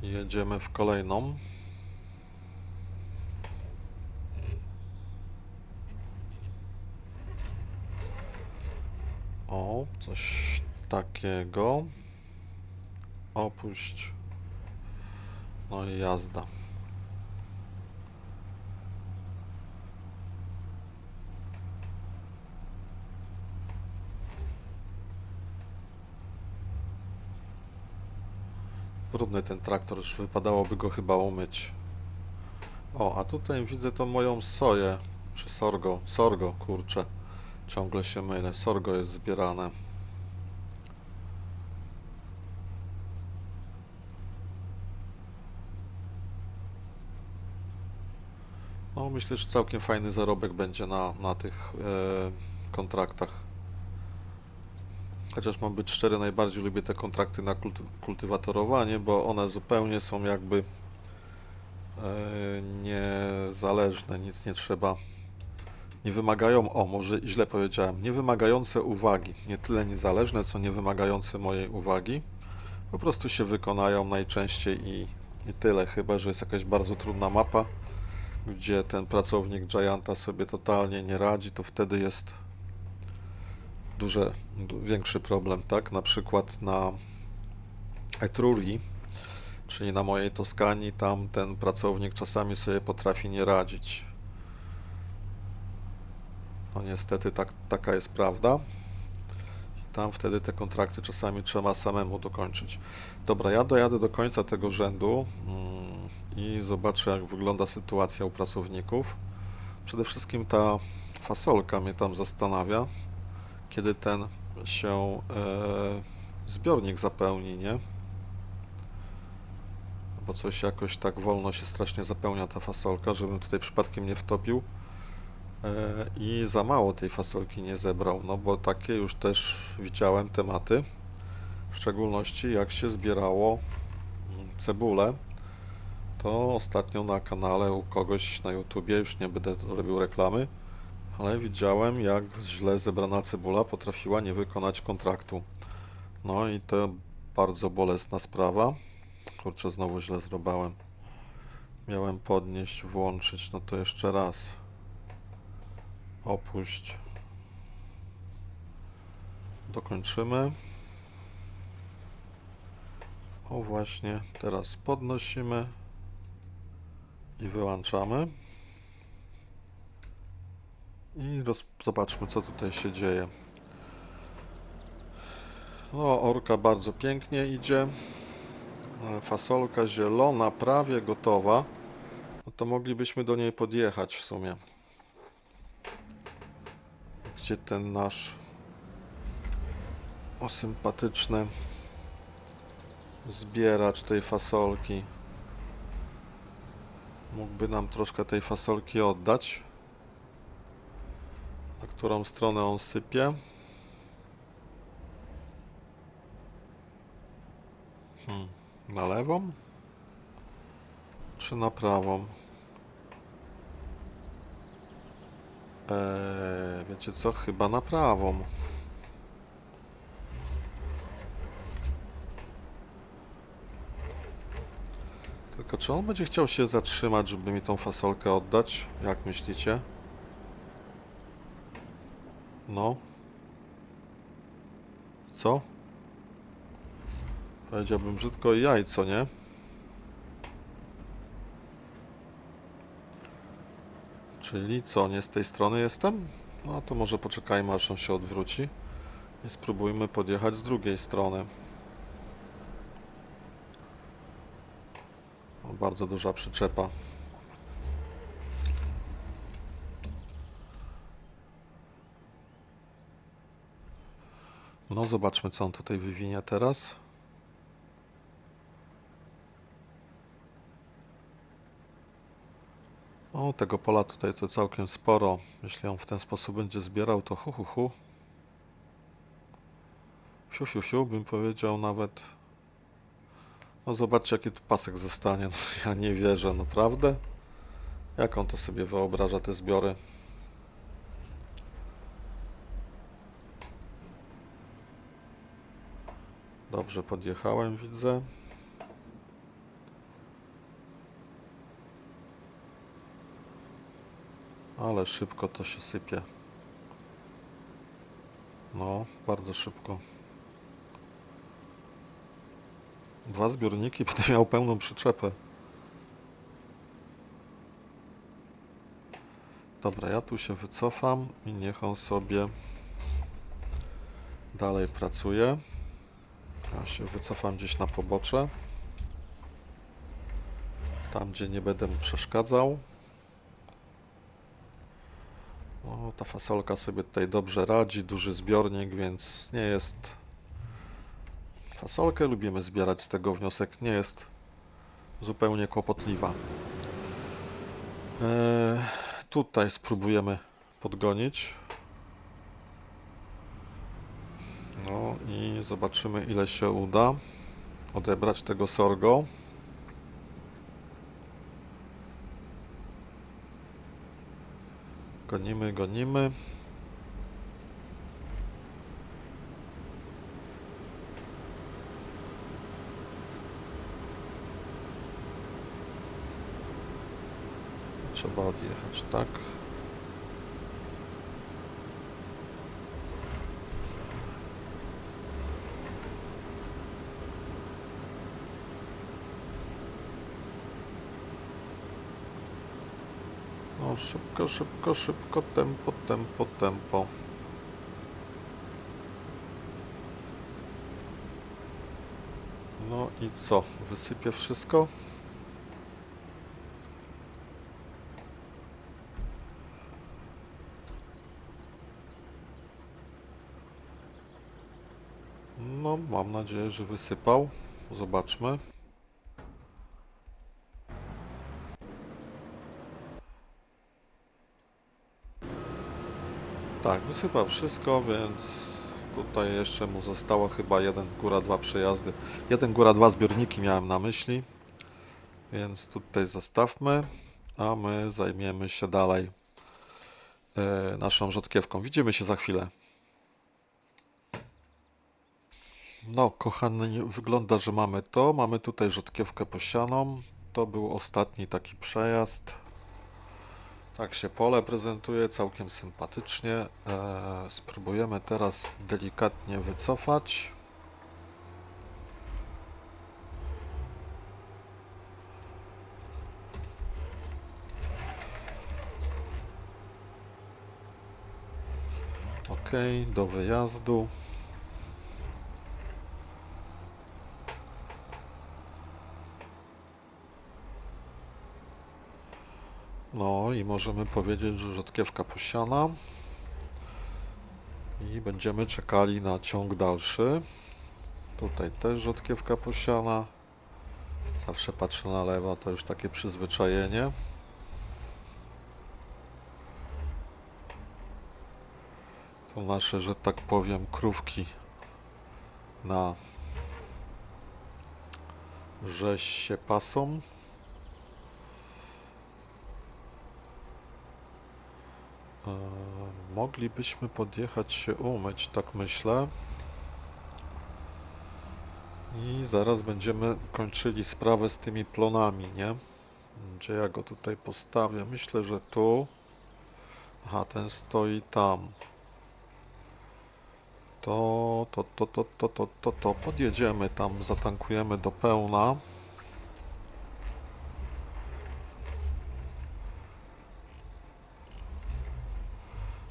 S1: Jedziemy w kolejną. O, coś takiego. Opuść. No i jazda. Brudny ten traktor, już wypadałoby go chyba umyć. O, a tutaj widzę tą moją soję, czy sorgo, sorgo, kurczę, ciągle się mylę, sorgo jest zbierane. No, myślę, że całkiem fajny zarobek będzie na tych kontraktach. Chociaż mam być szczery, najbardziej lubię te kontrakty na kultywatorowanie, bo one zupełnie są jakby niezależne, nic nie trzeba, nie wymagają, o może źle powiedziałem, nie wymagające uwagi, nie tyle niezależne, co nie wymagające mojej uwagi, po prostu się wykonają najczęściej i tyle, chyba że jest jakaś bardzo trudna mapa, gdzie ten pracownik Gianta sobie totalnie nie radzi, to wtedy jest większy problem, tak? Na przykład na Etrurii, czyli na mojej Toskanii, tam ten pracownik czasami sobie potrafi nie radzić. No niestety taka jest prawda. I tam wtedy te kontrakty czasami trzeba samemu dokończyć. Dobra, ja dojadę do końca tego rzędu i zobaczę, jak wygląda sytuacja u pracowników. Przede wszystkim ta fasolka mnie tam zastanawia, kiedy ten się zbiornik zapełni, nie? Bo coś jakoś tak wolno się strasznie zapełnia ta fasolka, żebym tutaj przypadkiem nie wtopił i za mało tej fasolki nie zebrał, no bo takie już też widziałem tematy, w szczególności jak się zbierało cebulę, to ostatnio na kanale u kogoś na YouTubie, już nie będę robił reklamy, ale widziałem, jak źle zebrana cebula potrafiła nie wykonać kontraktu. No i to bardzo bolesna sprawa. Kurczę, znowu źle zrobiłem. Miałem podnieść, włączyć, no to jeszcze raz. Opuść. Dokończymy. O właśnie, teraz podnosimy i wyłączamy. I zobaczmy, co tutaj się dzieje. No, orka bardzo pięknie idzie. Fasolka zielona, prawie gotowa. No to moglibyśmy do niej podjechać w sumie. Gdzie ten nasz sympatyczny zbieracz tej fasolki mógłby nam troszkę tej fasolki oddać. Na którą stronę on sypie? Na lewą? Czy na prawą? Wiecie co? Chyba na prawą. Tylko czy on będzie chciał się zatrzymać, żeby mi tą fasolkę oddać? Jak myślicie? No. Co? Powiedziałbym brzydko jajco, nie? Czyli co, nie z tej strony jestem? No to może poczekajmy, aż on się odwróci i spróbujmy podjechać z drugiej strony. O, bardzo duża przyczepa. No zobaczmy, co on tutaj wywinie teraz. O, tego pola tutaj to całkiem sporo. Jeśli on w ten sposób będzie zbierał, to hu hu hu. Siu siu siu, bym powiedział nawet. No zobaczcie, jaki tu pasek zostanie. No, ja nie wierzę, naprawdę? Jak on to sobie wyobraża, te zbiory? Dobrze podjechałem, widzę. Ale szybko to się sypie. No, bardzo szybko. 2 zbiorniki, będę miał pełną przyczepę. Dobra, ja tu się wycofam i niech on sobie dalej pracuje. Ja się wycofam gdzieś na pobocze. Tam, gdzie nie będę mu przeszkadzał. O, ta fasolka sobie tutaj dobrze radzi. Duży zbiornik, więc nie jest... Fasolkę lubimy zbierać, z tego wniosek nie jest zupełnie kłopotliwa. Tutaj spróbujemy podgonić. No i zobaczymy, ile się uda odebrać tego sorgo. Gonimy, gonimy. Trzeba odjechać, tak? No szybko, szybko, szybko, tempo, tempo, tempo. No i co? Wysypię wszystko? No, mam nadzieję, że wysypał. Zobaczmy. Tak, wysypał wszystko, więc tutaj jeszcze mu zostało chyba jeden, góra, 2 przejazdy. Jeden, góra, 2 zbiorniki miałem na myśli. Więc tutaj zostawmy, a my zajmiemy się dalej naszą rzodkiewką. Widzimy się za chwilę. No, kochani, wygląda, że mamy to. Mamy tutaj rzodkiewkę posianą. To był ostatni taki przejazd. Tak się pole prezentuje, całkiem sympatycznie. Spróbujemy teraz delikatnie wycofać. Ok, do wyjazdu. No i możemy powiedzieć, że rzodkiewka posiana. I będziemy czekali na ciąg dalszy. Tutaj też rzodkiewka posiana. Zawsze patrzę na lewo, to już takie przyzwyczajenie. To nasze, że tak powiem, krówki na rzeź się pasą. Moglibyśmy podjechać się umyć, tak myślę. I zaraz będziemy kończyli sprawę z tymi plonami, nie? Gdzie ja go tutaj postawię? Myślę, że tu. Aha, ten stoi tam. To. Podjedziemy tam, zatankujemy do pełna.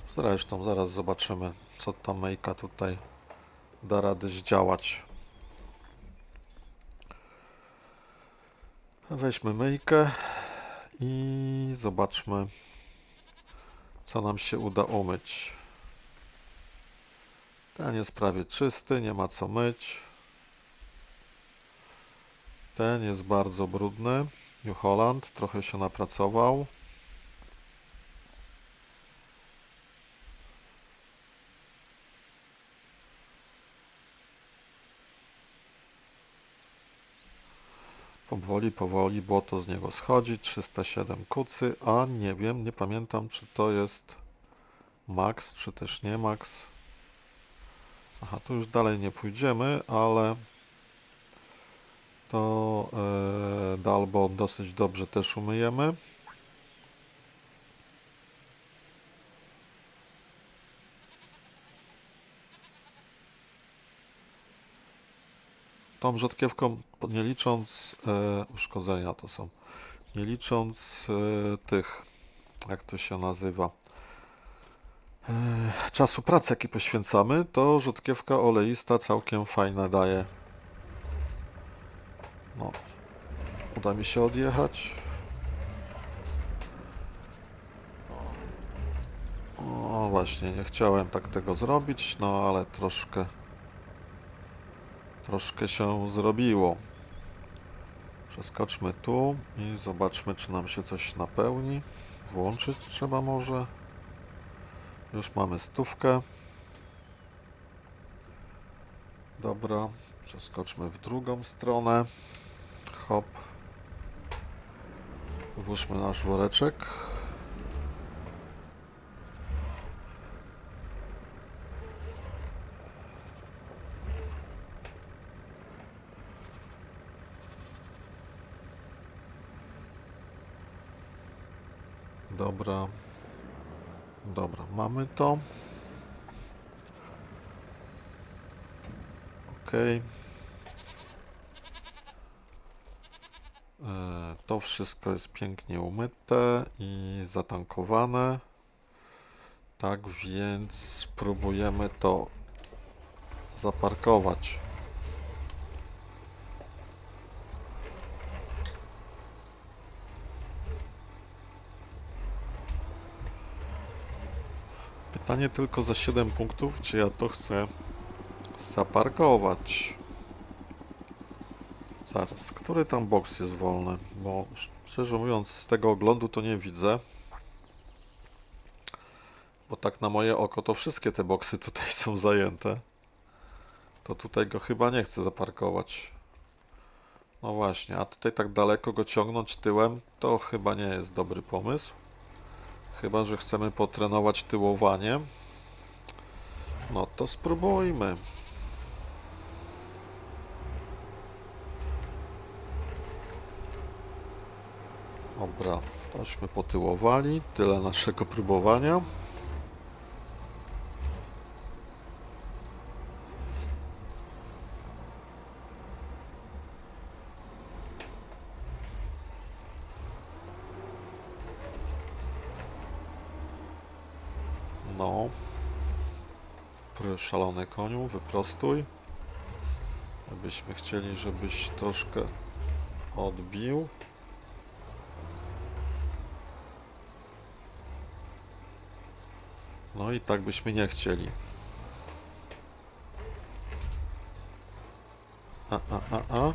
S1: Zresztą zaraz zobaczymy, co ta myjka tutaj da rady zdziałać. Weźmy myjkę i zobaczmy, co nam się uda umyć. Ten jest prawie czysty, nie ma co myć. Ten jest bardzo brudny. New Holland trochę się napracował. Powoli, powoli błoto z niego schodzi. 307 kucy, a nie wiem, nie pamiętam, czy to jest max, czy też nie max. Aha, tu już dalej nie pójdziemy, ale to Dalbo dosyć dobrze też umyjemy. tą rzodkiewką, nie licząc uszkodzenia to są, nie licząc tych, jak to się nazywa, czasu pracy, jaki poświęcamy, to rzodkiewka oleista całkiem fajne daje. No, uda mi się odjechać. O, właśnie, nie chciałem tak tego zrobić, no ale troszkę się zrobiło. Przeskoczmy tu i zobaczmy, czy nam się coś napełni. Włączyć trzeba może. Już mamy 100. Dobra, przeskoczmy w drugą stronę. Hop. Włóżmy nasz woreczek. Dobra. Dobra, mamy to. Ok. To wszystko jest pięknie umyte i zatankowane. Tak więc spróbujemy to zaparkować. Pytanie tylko za 7 punktów, czy ja to chcę zaparkować. Zaraz, który tam boks jest wolny? Bo szczerze mówiąc, z tego oglądu to nie widzę. Bo tak na moje oko to wszystkie te boksy tutaj są zajęte. To tutaj go chyba nie chcę zaparkować. No właśnie, a tutaj tak daleko go ciągnąć tyłem to chyba nie jest dobry pomysł. Chyba że chcemy potrenować tyłowanie. No to spróbujmy. Dobra, tośmy potyłowali. Tyle naszego próbowania. No. Szalony koniu, wyprostuj. Gdybyśmy chcieli, żebyś troszkę odbił. No i tak byśmy nie chcieli. A.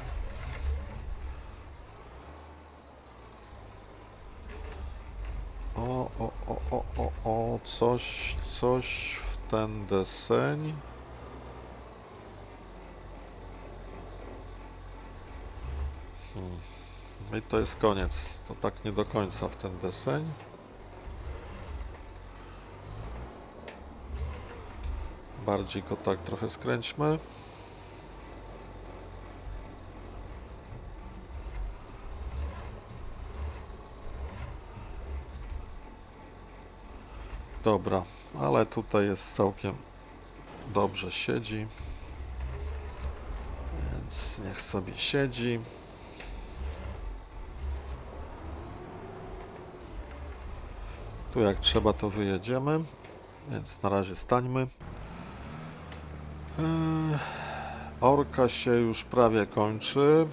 S1: O, coś w ten deseń. No i to jest koniec. To tak nie do końca w ten deseń. Bardziej go tak trochę skręćmy. Dobra, ale tutaj jest całkiem dobrze siedzi. Więc niech sobie siedzi. Tu jak trzeba to wyjedziemy. Więc na razie stańmy. Orka się już prawie kończy.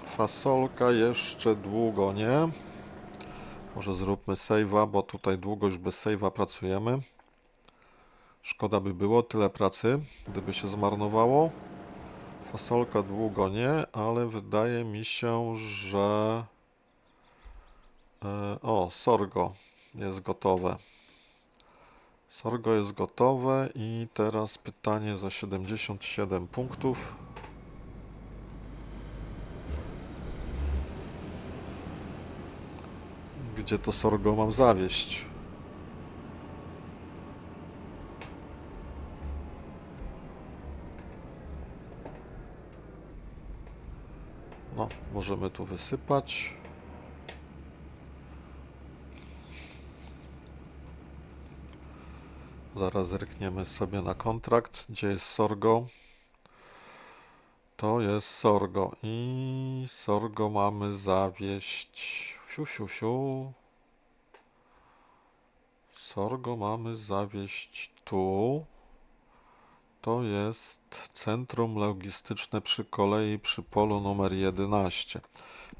S1: Fasolka jeszcze długo nie. Może zróbmy save'a, bo tutaj długo już bez save'a pracujemy. Szkoda by było, tyle pracy, gdyby się zmarnowało. Fasolka długo nie, ale wydaje mi się, że... O, sorgo jest gotowe. Sorgo jest gotowe i teraz pytanie za 77 punktów. Gdzie to sorgo mam zawieźć? No, możemy tu wysypać. Zaraz zerkniemy sobie na kontrakt, gdzie jest sorgo. To jest Sorgo i Sorgo mamy zawieźć. Fiu, fiu, fiu. Sorgo mamy zawieźć tu. To jest centrum logistyczne przy kolei przy polu numer 11.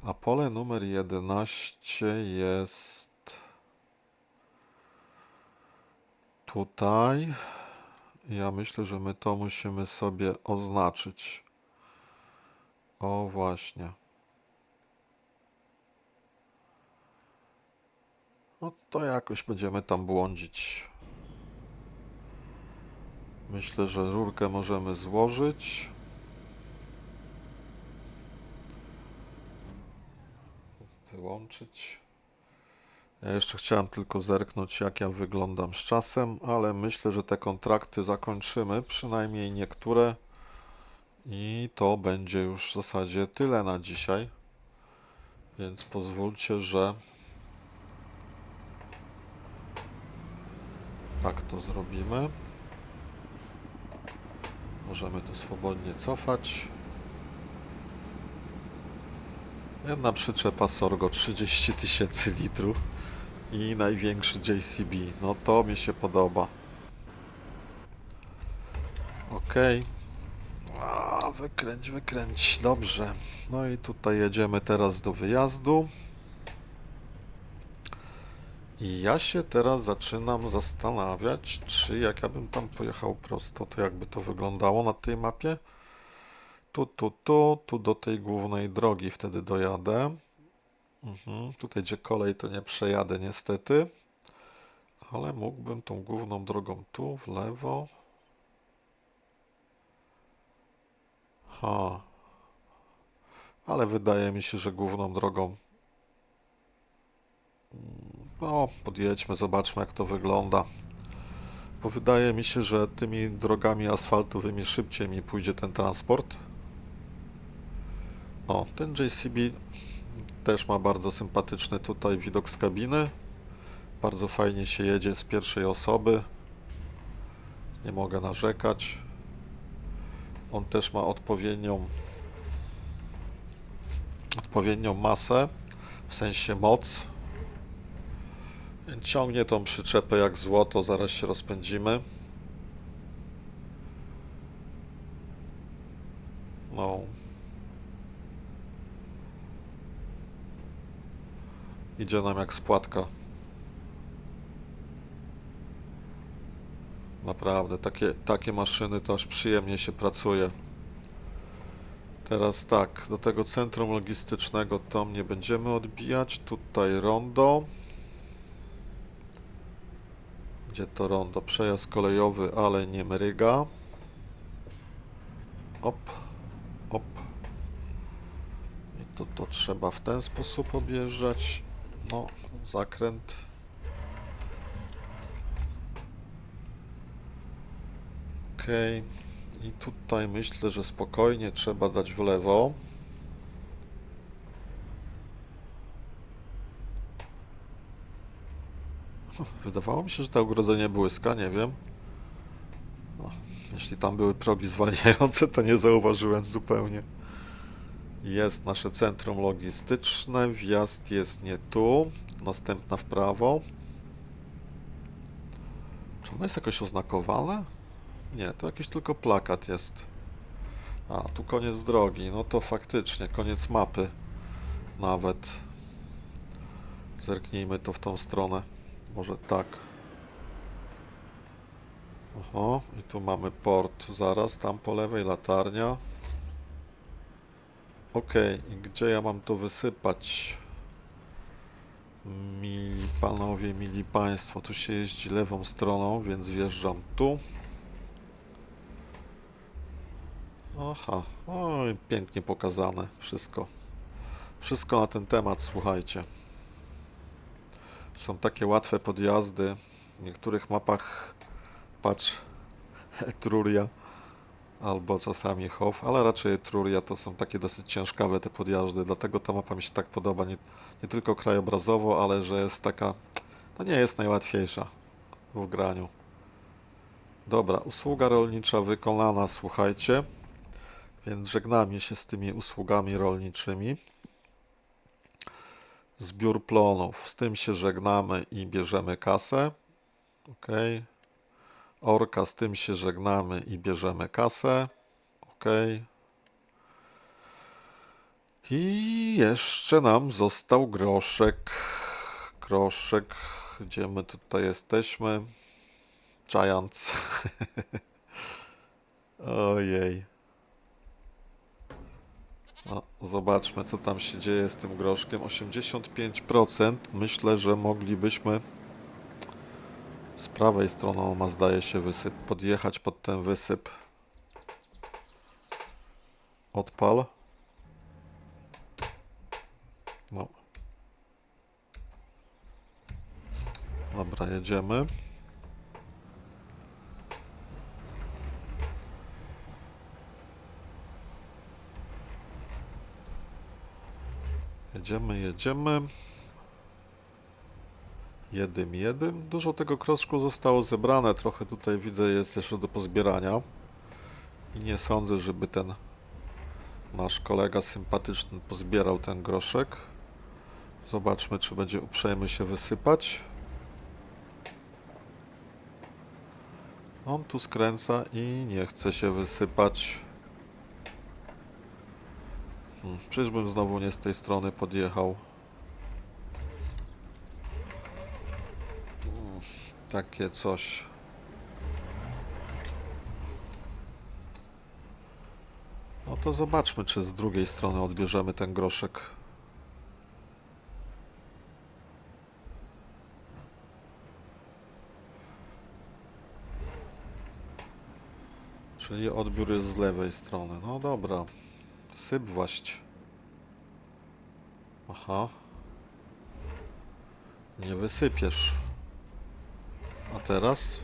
S1: A pole numer 11 jest tutaj. Ja myślę, że my to musimy sobie oznaczyć. O właśnie. No to jakoś będziemy tam błądzić. Myślę, że rurkę możemy złożyć. Wyłączyć. Ja jeszcze chciałem tylko zerknąć, jak ja wyglądam z czasem, ale myślę, że te kontrakty zakończymy, przynajmniej niektóre. I to będzie już w zasadzie tyle na dzisiaj. Więc pozwólcie, że tak to zrobimy. Możemy to swobodnie cofać. Jedna przyczepa Sorgo 30 000 litrów i największy JCB. No to mi się podoba. Ok. Wykręć, wykręć. Dobrze. No i tutaj jedziemy teraz do wyjazdu. I ja się teraz zaczynam zastanawiać, czy jak ja bym tam pojechał prosto, to jakby to wyglądało na tej mapie. Tu do tej głównej drogi wtedy dojadę. Tutaj gdzie kolej to nie przejadę niestety. Ale mógłbym tą główną drogą tu, w lewo. Ale wydaje mi się, że główną drogą. No, podjedźmy, zobaczmy jak to wygląda. Bo wydaje mi się, że tymi drogami asfaltowymi szybciej mi pójdzie ten transport. O, ten JCB też ma bardzo sympatyczny tutaj widok z kabiny. Bardzo fajnie się jedzie z pierwszej osoby. Nie mogę narzekać. On też ma odpowiednią masę, w sensie moc. Ciągnie tą przyczepę jak złoto, zaraz się rozpędzimy. No. Idzie nam jak spłatka. Naprawdę, takie maszyny to aż przyjemnie się pracuje. Teraz tak, do tego centrum logistycznego tam nie będziemy odbijać. Tutaj rondo. Gdzie to rondo? Przejazd kolejowy, ale nie mryga. Op, op. I to trzeba w ten sposób objeżdżać. No, zakręt. Okej. I tutaj myślę, że spokojnie trzeba dać w lewo. Wydawało mi się, że to ogrodzenie błyska, nie wiem. No, jeśli tam były progi zwalniające, to nie zauważyłem zupełnie. Jest nasze centrum logistyczne, wjazd jest nie tu, następna w prawo. Czy ono jest jakoś oznakowane? Nie, to jakiś tylko plakat jest. A, tu koniec drogi, no to faktycznie, koniec mapy. Nawet. Zerknijmy to w tą stronę. Może tak. Oho, i tu mamy port. Zaraz, tam po lewej latarnia. Okej, i gdzie ja mam to wysypać? Mili panowie, mili państwo, tu się jeździ lewą stroną, więc wjeżdżam tu. Aha, oj, pięknie pokazane wszystko. Wszystko na ten temat, słuchajcie. Są takie łatwe podjazdy. W niektórych mapach, patrz, Etruria albo czasami Hof, ale raczej Etruria to są takie dosyć ciężkawe te podjazdy, dlatego ta mapa mi się tak podoba, nie tylko krajobrazowo, ale że jest taka, no nie jest najłatwiejsza w graniu. Dobra, usługa rolnicza wykonana, słuchajcie, Więc żegnamy się z tymi usługami rolniczymi. Zbiór plonów. Z tym się żegnamy i bierzemy kasę. OK. Orka, z tym się żegnamy i bierzemy kasę. OK. I jeszcze nam został groszek. Groszek. Gdzie my tutaj jesteśmy? Giants. Ojej. No, zobaczmy, co tam się dzieje z tym groszkiem. 85%. Myślę, że moglibyśmy z prawej strony, on ma, zdaje się, wysyp, podjechać pod ten wysyp. Odpal. No. Dobra, jedziemy. Jedziemy. Jedym. Dużo tego kroczku zostało zebrane. Trochę tutaj widzę jest jeszcze do pozbierania. I nie sądzę, żeby ten nasz kolega sympatyczny pozbierał ten groszek. Zobaczmy, czy będzie uprzejmy się wysypać. On tu skręca i nie chce się wysypać. Czyżbym znowu nie z tej strony podjechał. Takie coś. No to zobaczmy, czy z drugiej strony odbierzemy ten groszek. Czyli odbiór jest z lewej strony. No dobra. Syp właśnie. Aha. Nie wysypiesz. A teraz?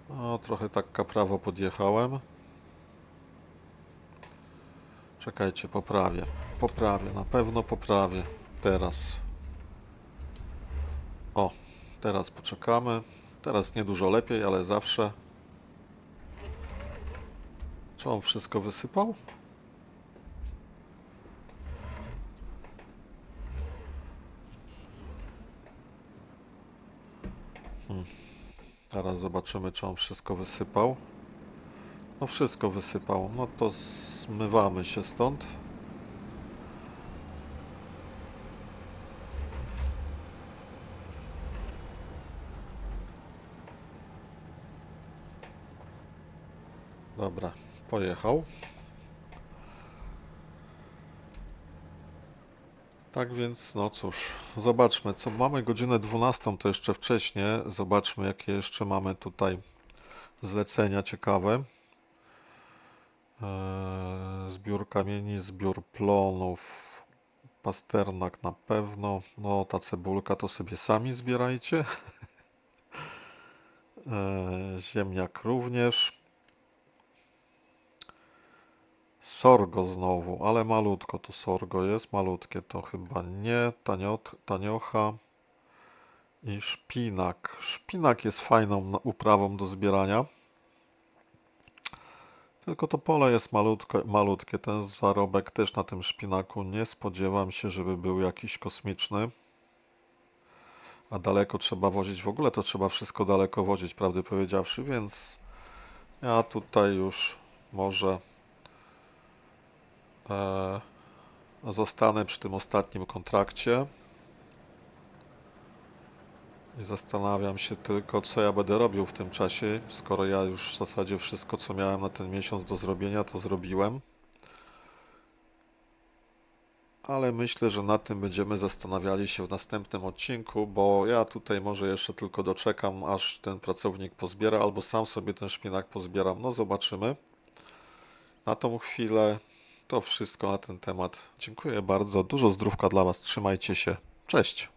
S1: No, trochę tak kaprawo podjechałem. Czekajcie, poprawię. Poprawię, na pewno poprawię. Teraz. O, teraz poczekamy. Teraz nie dużo lepiej, ale zawsze. Czy on wszystko wysypał? Teraz zobaczymy, czy on wszystko wysypał. No wszystko wysypał. No to zmywamy się stąd. Dobra, pojechał. Tak więc, no cóż, zobaczmy, co mamy. Godzinę 12, to jeszcze wcześniej. Zobaczmy, jakie jeszcze mamy tutaj zlecenia ciekawe. Zbiór kamieni, zbiór plonów, pasternak na pewno. No, ta cebulka to sobie sami zbierajcie. Ziemniak również. Sorgo znowu, ale malutko to sorgo jest. Malutkie to chyba nie. Taniocha i szpinak. Szpinak jest fajną uprawą do zbierania. Tylko to pole jest malutkie. Ten zarobek też na tym szpinaku nie spodziewam się, żeby był jakiś kosmiczny. A daleko trzeba wozić. W ogóle to trzeba wszystko daleko wozić, prawdę powiedziawszy, więc ja tutaj już może zostanę przy tym ostatnim kontrakcie. I zastanawiam się tylko, co ja będę robił w tym czasie, skoro ja już w zasadzie wszystko, co miałem na ten miesiąc do zrobienia, to zrobiłem. Ale myślę, że nad tym będziemy zastanawiali się w następnym odcinku, bo ja tutaj może jeszcze tylko doczekam, aż ten pracownik pozbiera, albo sam sobie ten szpinak pozbieram. No zobaczymy. Na tą chwilę to wszystko na ten temat. Dziękuję bardzo. Dużo zdrówka dla Was. Trzymajcie się. Cześć.